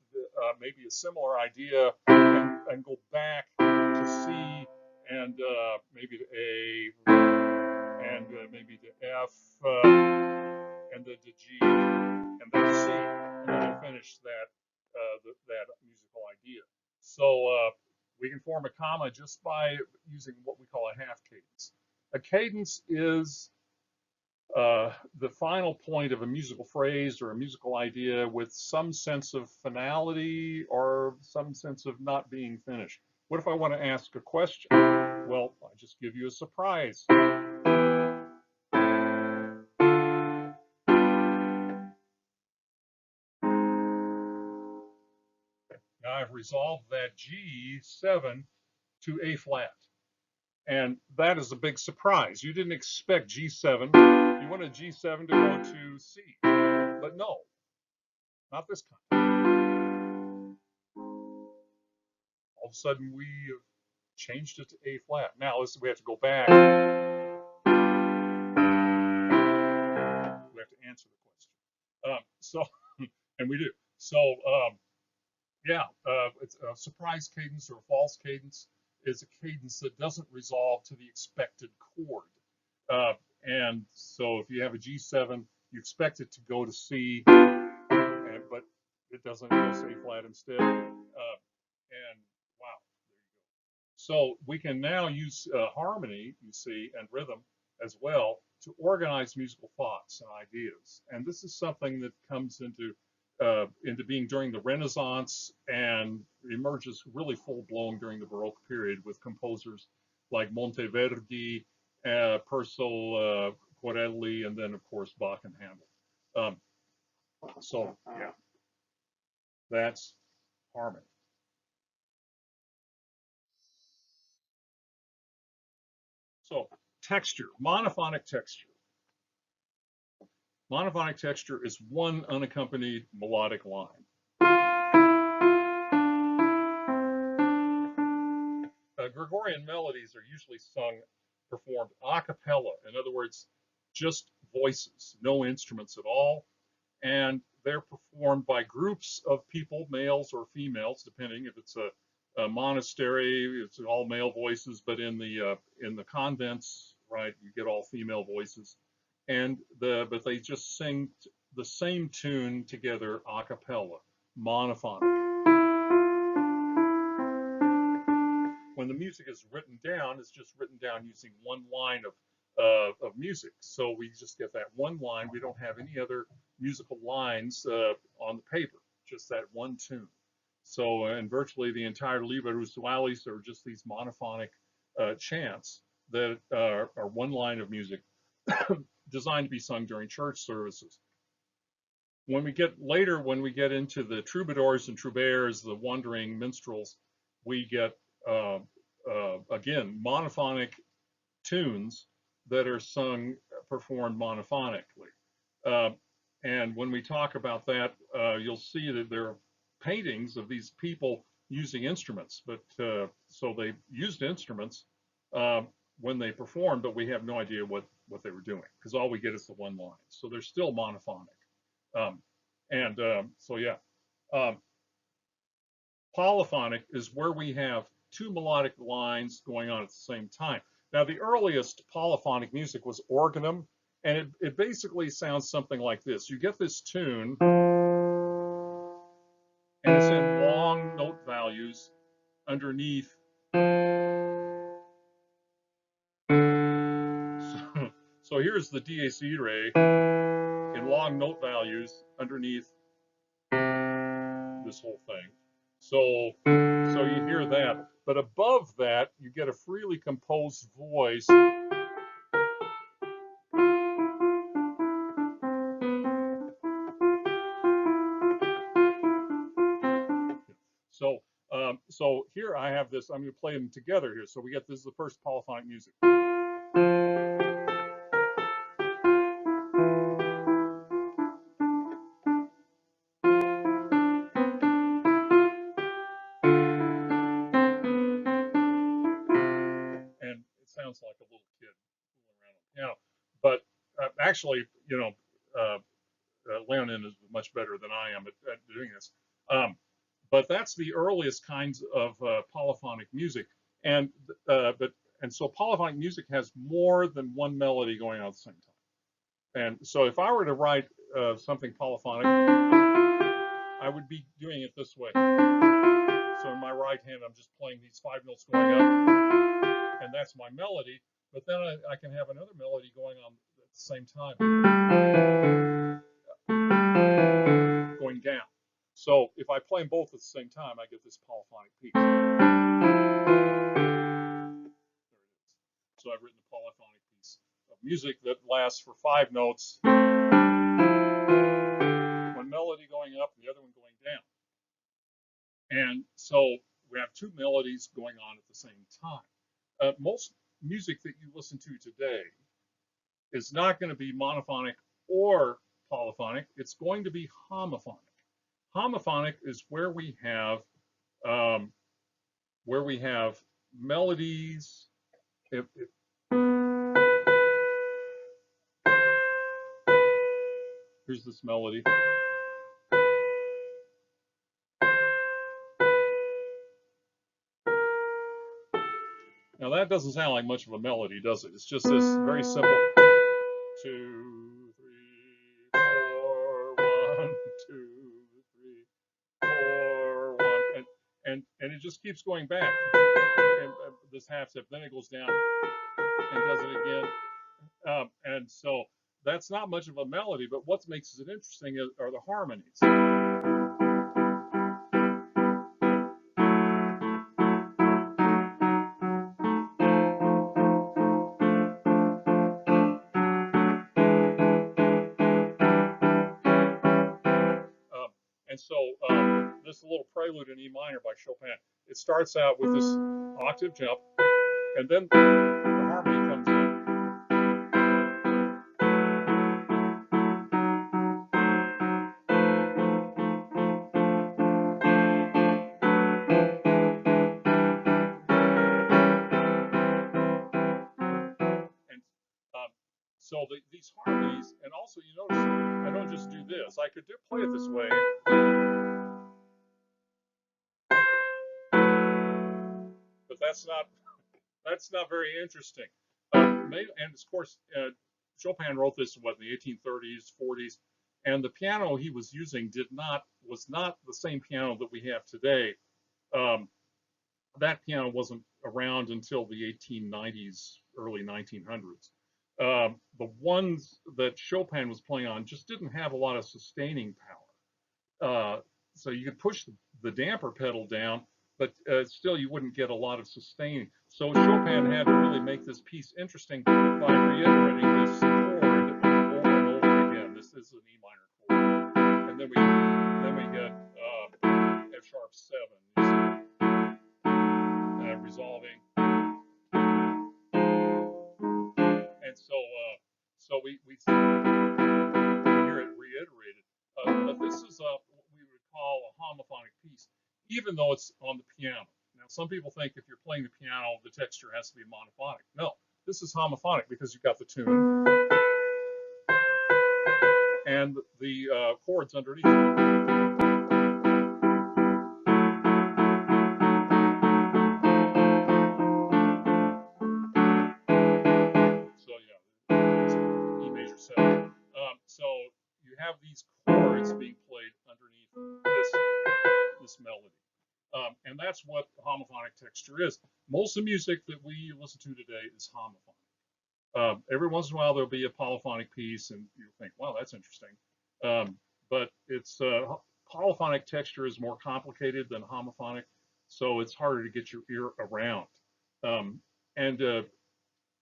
maybe a similar idea and go back to C and maybe to A and maybe to F and then to G and then to C, and then I finish that that musical idea. So we can form a comma just by using what we call a half cadence. A cadence is the final point of a musical phrase or a musical idea with some sense of finality or some sense of not being finished. What if I want to ask a question? Well, I just give you a surprise. Now I've resolved that G7 to A flat. And that is a big surprise. You didn't expect G7. You wanted G7 to go to C. But no, not this time. All of a sudden, we have changed it to A flat. Now, listen, we have to go back. We have to answer the question. And we do. So, yeah, it's a surprise cadence or a false cadence is a cadence that doesn't resolve to the expected chord. And so if you have a G7, you expect it to go to C, but it doesn't go to A flat instead. And wow, there you go. So we can now use harmony, you see, and rhythm as well to organize musical thoughts and ideas. And this is something that comes into being during the Renaissance and emerges really full-blown during the Baroque period with composers like Monteverdi, Purcell, Corelli, and then, of course, Bach and Handel. So, yeah, that's harmony. So, texture, monophonic texture. Monophonic texture is one unaccompanied melodic line. Gregorian melodies are usually performed a cappella. In other words, just voices, no instruments at all. And they're performed by groups of people, males or females, depending if it's a monastery, it's all male voices, but in the convents, right, you get all female voices. And but they just sing the same tune together a cappella, monophonic. When the music is written down, it's just written down using one line of music. So we just get that one line. We don't have any other musical lines on the paper, just that one tune. So, and virtually the entire Liber Usualis are just these monophonic chants that are one line of music designed to be sung during church services. When we get into the troubadours and troubadours, the wandering minstrels, we get again monophonic tunes that are performed monophonically. And when we talk about that, you'll see that there are paintings of these people using instruments, but so they used instruments when they performed, but we have no idea what they were doing because all we get is the one line. So they're still monophonic. So yeah, polyphonic is where we have two melodic lines going on at the same time. Now, the earliest polyphonic music was organum, and it basically sounds something like this. You get this tune, and it's in long note values underneath. So here's the Dies Irae in long note values underneath this whole thing. So you hear that. But above that, you get a freely composed voice. So so here I have this. I'm going to play them together here. So we get this is the first polyphonic music. And it sounds like a little kid fooling around on the piano. But actually, you know, Leonin is much better than I am at doing this. But that's the earliest kinds of polyphonic music, and and so polyphonic music has more than one melody going on at the same time. And so if I were to write something polyphonic, I would be doing it this way. So in my right hand, I'm just playing these 5 notes going up, and that's my melody. But then I can have another melody going on at the same time, going down. So if I play them both at the same time, I get this polyphonic piece. So I've written a polyphonic piece of music that lasts for 5 notes, one melody going up and the other one going down. And so we have 2 melodies going on at the same time. Most music that you listen to today is not going to be monophonic or polyphonic. It's going to be homophonic. Homophonic is where we have melodies. Here's this melody. Now that doesn't sound like much of a melody, does it? It's just this very simple 2, 3, 4, 1, 2, 3, 4, 1, and it just keeps going back. And this half step, then it goes down and does it again. And so that's not much of a melody, but what makes it interesting are the harmonies. And so this little prelude in E minor by Chopin, it starts out with this octave jump, and then the harmony comes in. And so these harmonies, and also you notice I don't just do this. I could play it this way. But that's not very interesting. And of course, Chopin wrote this in the 1830s, 40s, and the piano he was using was not the same piano that we have today. That piano wasn't around until the 1890s, early 1900s. The ones that Chopin was playing on just didn't have a lot of sustaining power. So you could push the damper pedal down, but still you wouldn't get a lot of sustaining. So Chopin had to really make this piece interesting by reiterating this chord over and over again. This is an E minor chord, and then we get F sharp 7, resolving, and so we hear it reiterated. But this is what we would call a homophonic piece, even though it's on the piano. Now, some people think if you're playing the piano, the texture has to be monophonic. No, this is homophonic because you've got the tune and the chords underneath. So yeah, it's E major 7. So you have these chords being played underneath this melody. And that's what homophonic texture is. Most of the music that we listen to today is homophonic. Every once in a while there'll be a polyphonic piece, and you think, "Wow, that's interesting." But it's Polyphonic texture is more complicated than homophonic, so it's harder to get your ear around. Um, and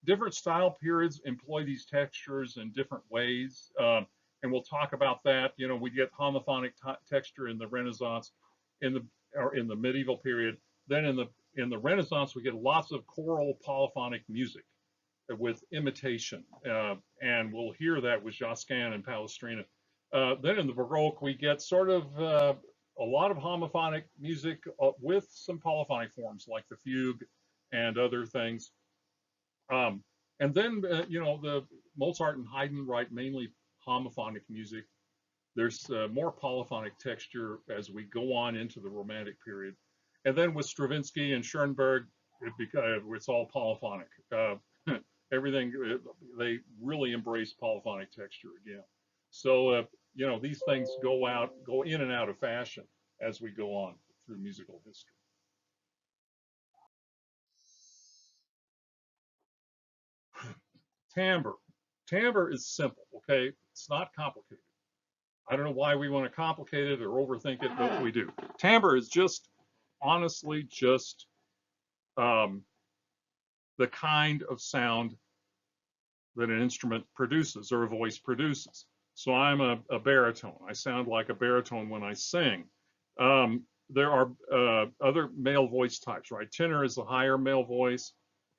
different style periods employ these textures in different ways. And we'll talk about that. You know, we get homophonic texture in the Renaissance, in the medieval period. Then in the Renaissance, we get lots of choral polyphonic music with imitation, and we'll hear that with Josquin and Palestrina. Then in the Baroque, we get sort of a lot of homophonic music with some polyphonic forms like the fugue and other things. And then, you know, the Mozart and Haydn write mainly homophonic music. There's more polyphonic texture as we go on into the Romantic period. And then with Stravinsky and Schoenberg, it's all polyphonic. Everything, they really embrace polyphonic texture again. So, you know, these things go in and out of fashion as we go on through musical history. Timbre. Timbre is simple, okay? It's not complicated. I don't know why we want to complicate it or overthink it, but we do. Timbre is just, honestly, just the kind of sound that an instrument produces or a voice produces. So I'm a baritone. I sound like a baritone when I sing. There are other male voice types, right? Tenor is the higher male voice,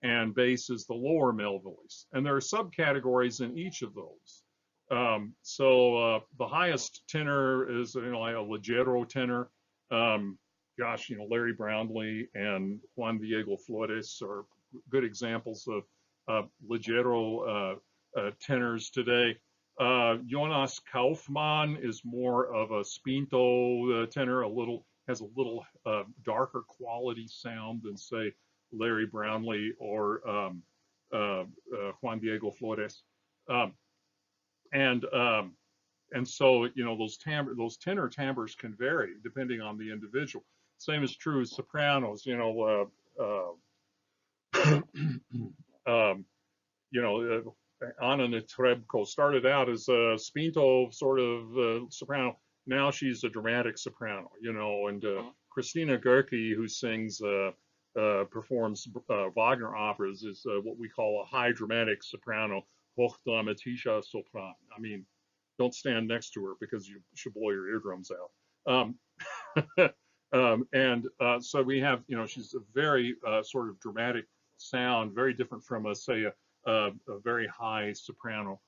and bass is the lower male voice. And there are subcategories in each of those. The highest tenor is, you know, like a leggero tenor. Gosh, you know, Larry Brownlee and Juan Diego Flores are good examples of leggero tenors today. Jonas Kaufmann is more of a spinto tenor, has a little darker quality sound than, say, Larry Brownlee or Juan Diego Flores. And so, you know, those tenor timbres can vary depending on the individual. Same is true as sopranos. You know, you know, Anna Netrebko started out as a spinto sort of soprano. Now she's a dramatic soprano, you know, and Christina Goerke, who sings, performs Wagner operas, is what we call a high dramatic soprano, hochdramatischer Sopran. I mean, don't stand next to her because you should blow your eardrums out. So we have, you know, she's a very sort of dramatic sound, very different from say a very high soprano.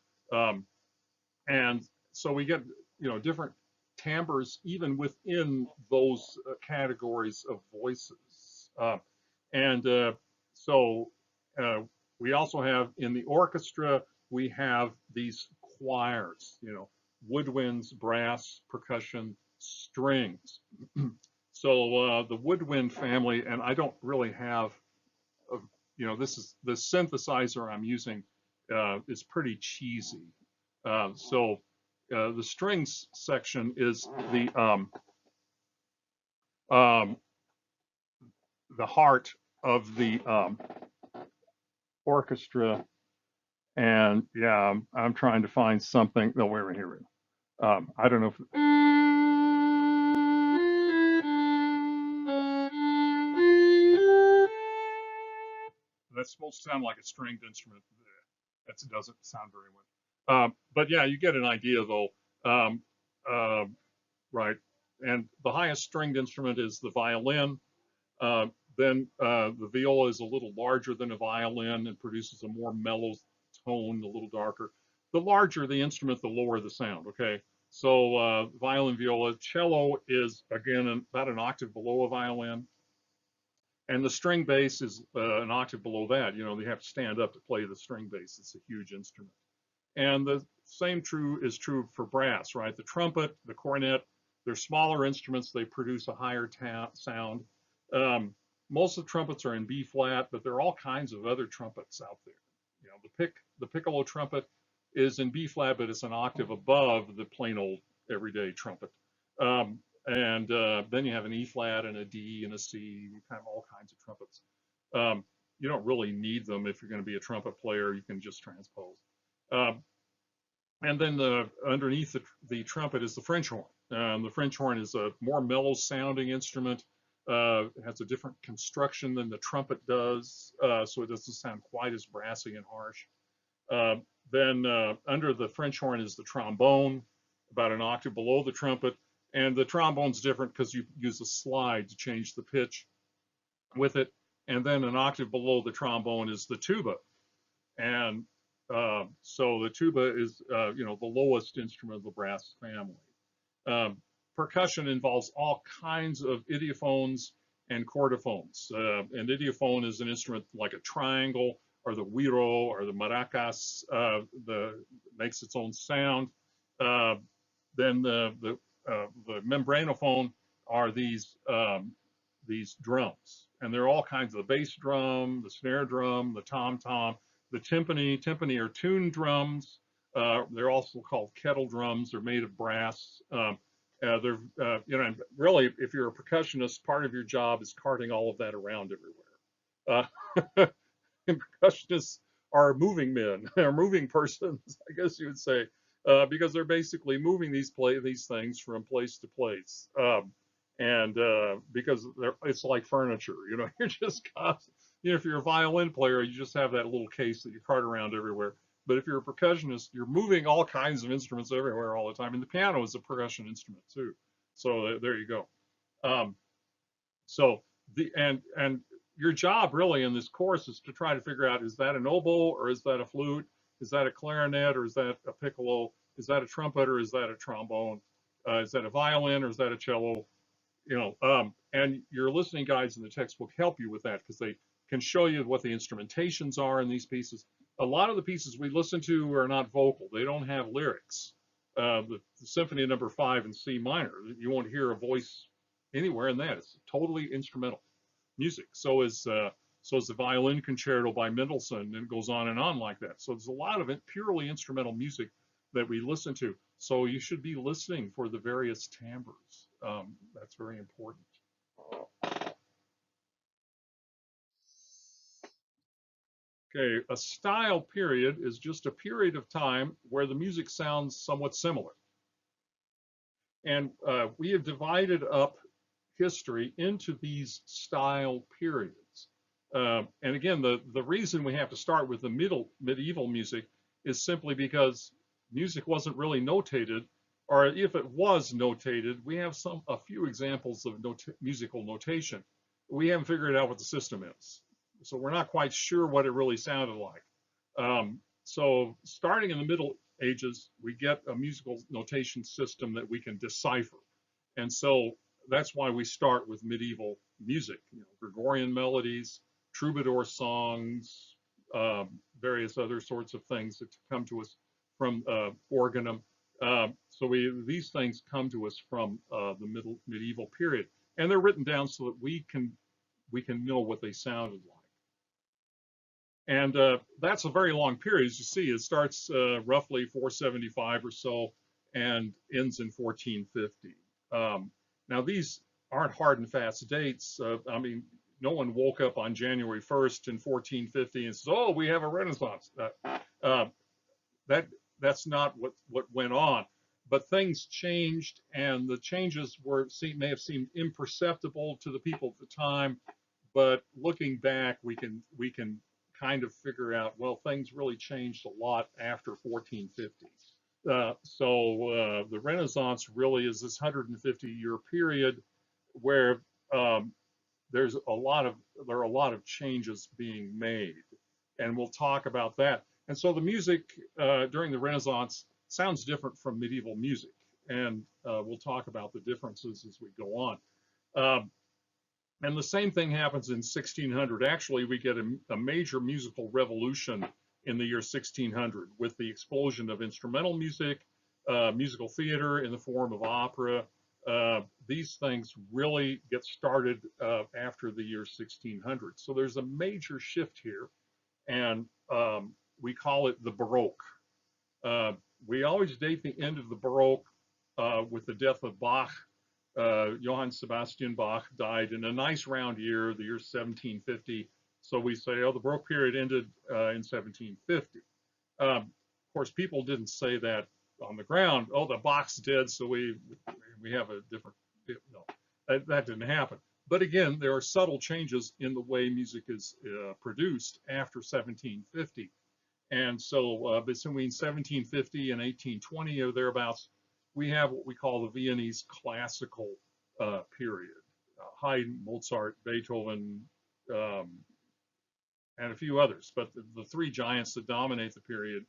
And so we get, you know, different timbres even within those categories of voices. So we also have in the orchestra, we have these choirs, you know, woodwinds, brass, percussion, strings. So the woodwind family, and I don't really have, you know, this is the synthesizer I'm using is pretty cheesy. The strings section is the heart of the orchestra. And yeah, I'm trying to find something. No, we're here. I don't know if that's supposed to sound like a stringed instrument. That doesn't sound very well. But yeah, you get an idea though. Right. And the highest stringed instrument is the violin. Then the viola is a little larger than a violin and produces a more mellow tone, a little darker. The larger the instrument, the lower the sound. Okay. So violin, viola, cello is again about an octave below a violin. And the string bass is an octave below that. You know, you have to stand up to play the string bass. It's a huge instrument. And the same is true for brass, right? The trumpet, the cornet, they're smaller instruments. They produce a higher sound. Most of the trumpets are in B flat, but there are all kinds of other trumpets out there. You know, the piccolo trumpet is in B flat, but it's an octave above the plain old everyday trumpet. Then you have an E flat and a D and a C, kind of all kinds of trumpets. You don't really need them if you're going to be a trumpet player. You can just transpose. And then underneath the trumpet is the French horn. The French horn is a more mellow sounding instrument. It has a different construction than the trumpet does, so it doesn't sound quite as brassy and harsh. Uh, then under the French horn is the trombone, about an octave below the trumpet. And the trombone's different because you use a slide to change the pitch with it. And then an octave below the trombone is the tuba. And so the tuba is, the lowest instrument of the brass family. Um, Percussion involves all kinds of idiophones and chordophones. An idiophone is an instrument like a triangle or the güiro or the maracas, makes its own sound. Uh, then the membranophone are these drums, and there are all kinds of the bass drum, the snare drum, the tom tom, the timpani. Timpani are tuned drums. They're also called kettle drums. They're made of brass. They're really, if you're a percussionist, part of your job is carting all of that around everywhere. And percussionists are moving men, or moving persons, I guess you would say, because they're basically moving these things from place to place. And because it's like furniture, you're just constant. If you're a violin player, you just have that little case that you cart around everywhere. But if you're a percussionist, you're moving all kinds of instruments everywhere all the time. And the piano is a percussion instrument too. So there you go. Um, so and your job really in this course is to try to figure out, is that an oboe or is that a flute? Is that a clarinet or is that a piccolo? Is that a trumpet or is that a trombone? Is that a violin or is that a cello? And your listening guides in the textbook help you with that because they can show you what the instrumentations are in these pieces. A lot of the pieces we listen to are not vocal. They don't have lyrics. The Symphony Number 5 in C minor, you won't hear a voice anywhere in that. It's totally instrumental music. So is the Violin Concerto by Mendelssohn, and it goes on like that. So there's a lot of purely instrumental music that we listen to. So you should be listening for the various timbres. That's very important. Okay, a style period is just a period of time where the music sounds somewhat similar. And we have divided up history into these style periods. And again, the reason we have to start with the medieval music is simply because music wasn't really notated, or if it was notated, we have a few examples of musical notation. We haven't figured out what the system is. So we're not quite sure what it really sounded like. So starting in the Middle Ages, we get a musical notation system that we can decipher. And so that's why we start with medieval music, Gregorian melodies, troubadour songs, various other sorts of things that come to us from organum. So these things come to us from the medieval period, and they're written down so that we can know what they sounded like. And that's a very long period, as you see. It starts roughly 475 or so and ends in 1450. Now, these aren't hard and fast dates. I mean, no one woke up on January 1st in 1450 and says, "Oh, we have a Renaissance." That's not what went on. But things changed, and the changes may have seemed imperceptible to the people at the time. But looking back, we can kind of figure out, well, things really changed a lot after 1450. So the Renaissance really is this 150-year period where there are a lot of changes being made, and we'll talk about that. And so the music during the Renaissance sounds different from medieval music, and we'll talk about the differences as we go on. And the same thing happens in 1600. Actually, we get a major musical revolution in the year 1600 with the explosion of instrumental music, musical theater in the form of opera. These things really get started after the year 1600. So there's a major shift here, and we call it the Baroque. We always date the end of the Baroque with the death of Bach. Johann Sebastian Bach died in a nice round year, the year 1750. So we say, oh, the Baroque period ended in 1750. Of course, people didn't say that on the ground. Oh, the Bach's dead, so we have a different. No, that didn't happen. But again, there are subtle changes in the way music is produced after 1750. And so between 1750 and 1820 or thereabouts, we have what we call the Viennese classical period. Haydn, Mozart, Beethoven, um, and a few others. But the three giants that dominate the period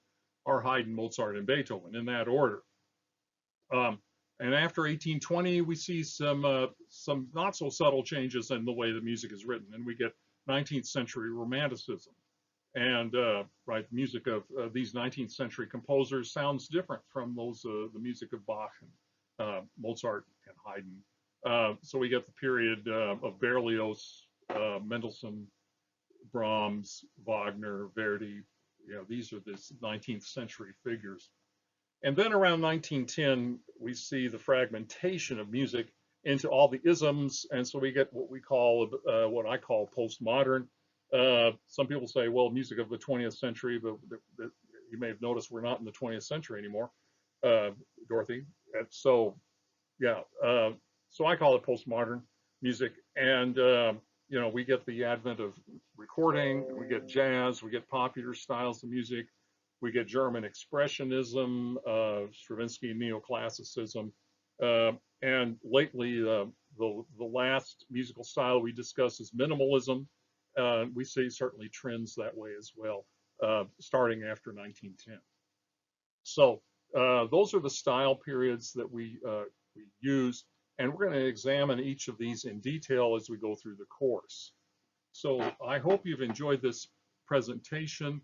are Haydn, Mozart, and Beethoven in that order. And after 1820, we see some not so subtle changes in the way the music is written, and we get 19th century Romanticism. And right, the music of these 19th century composers sounds different from those the music of Bach and Mozart and Haydn. So we get the period of Berlioz, Mendelssohn, Brahms, Wagner, Verdi. You know, these are the 19th century figures. And then around 1910, we see the fragmentation of music into all the isms, and so we get what we call, what I call postmodern. Some people say, well, music of the 20th century, but you may have noticed we're not in the 20th century anymore, Dorothy. And so, yeah, so I call it postmodern music, and you know, we get the advent of recording, we get jazz, we get popular styles of music, we get German expressionism, Stravinsky neoclassicism, and lately the last musical style we discuss is minimalism. We see certainly trends that way as well, starting after 1910. So those are the style periods that we use, and we're going to examine each of these in detail as we go through the course. So I hope you've enjoyed this presentation.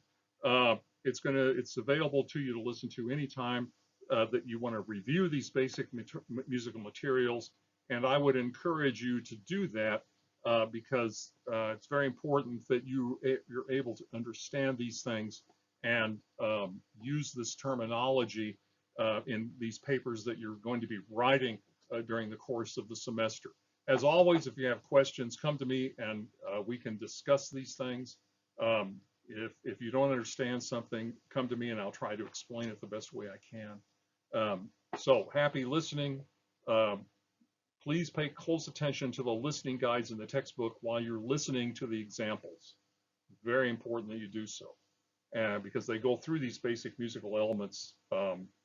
It's available to you to listen to anytime that you want to review these basic musical materials, and I would encourage you to do that because it's very important that you're able to understand these things and use this terminology in these papers that you're going to be writing during the course of the semester. As always, if you have questions, come to me and we can discuss these things. If you don't understand something, come to me and I'll try to explain it the best way I can. So happy listening. Please pay close attention to the listening guides in the textbook while you're listening to the examples. Very important that you do so because they go through these basic musical elements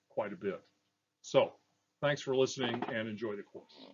quite a bit. So thanks for listening and enjoy the course.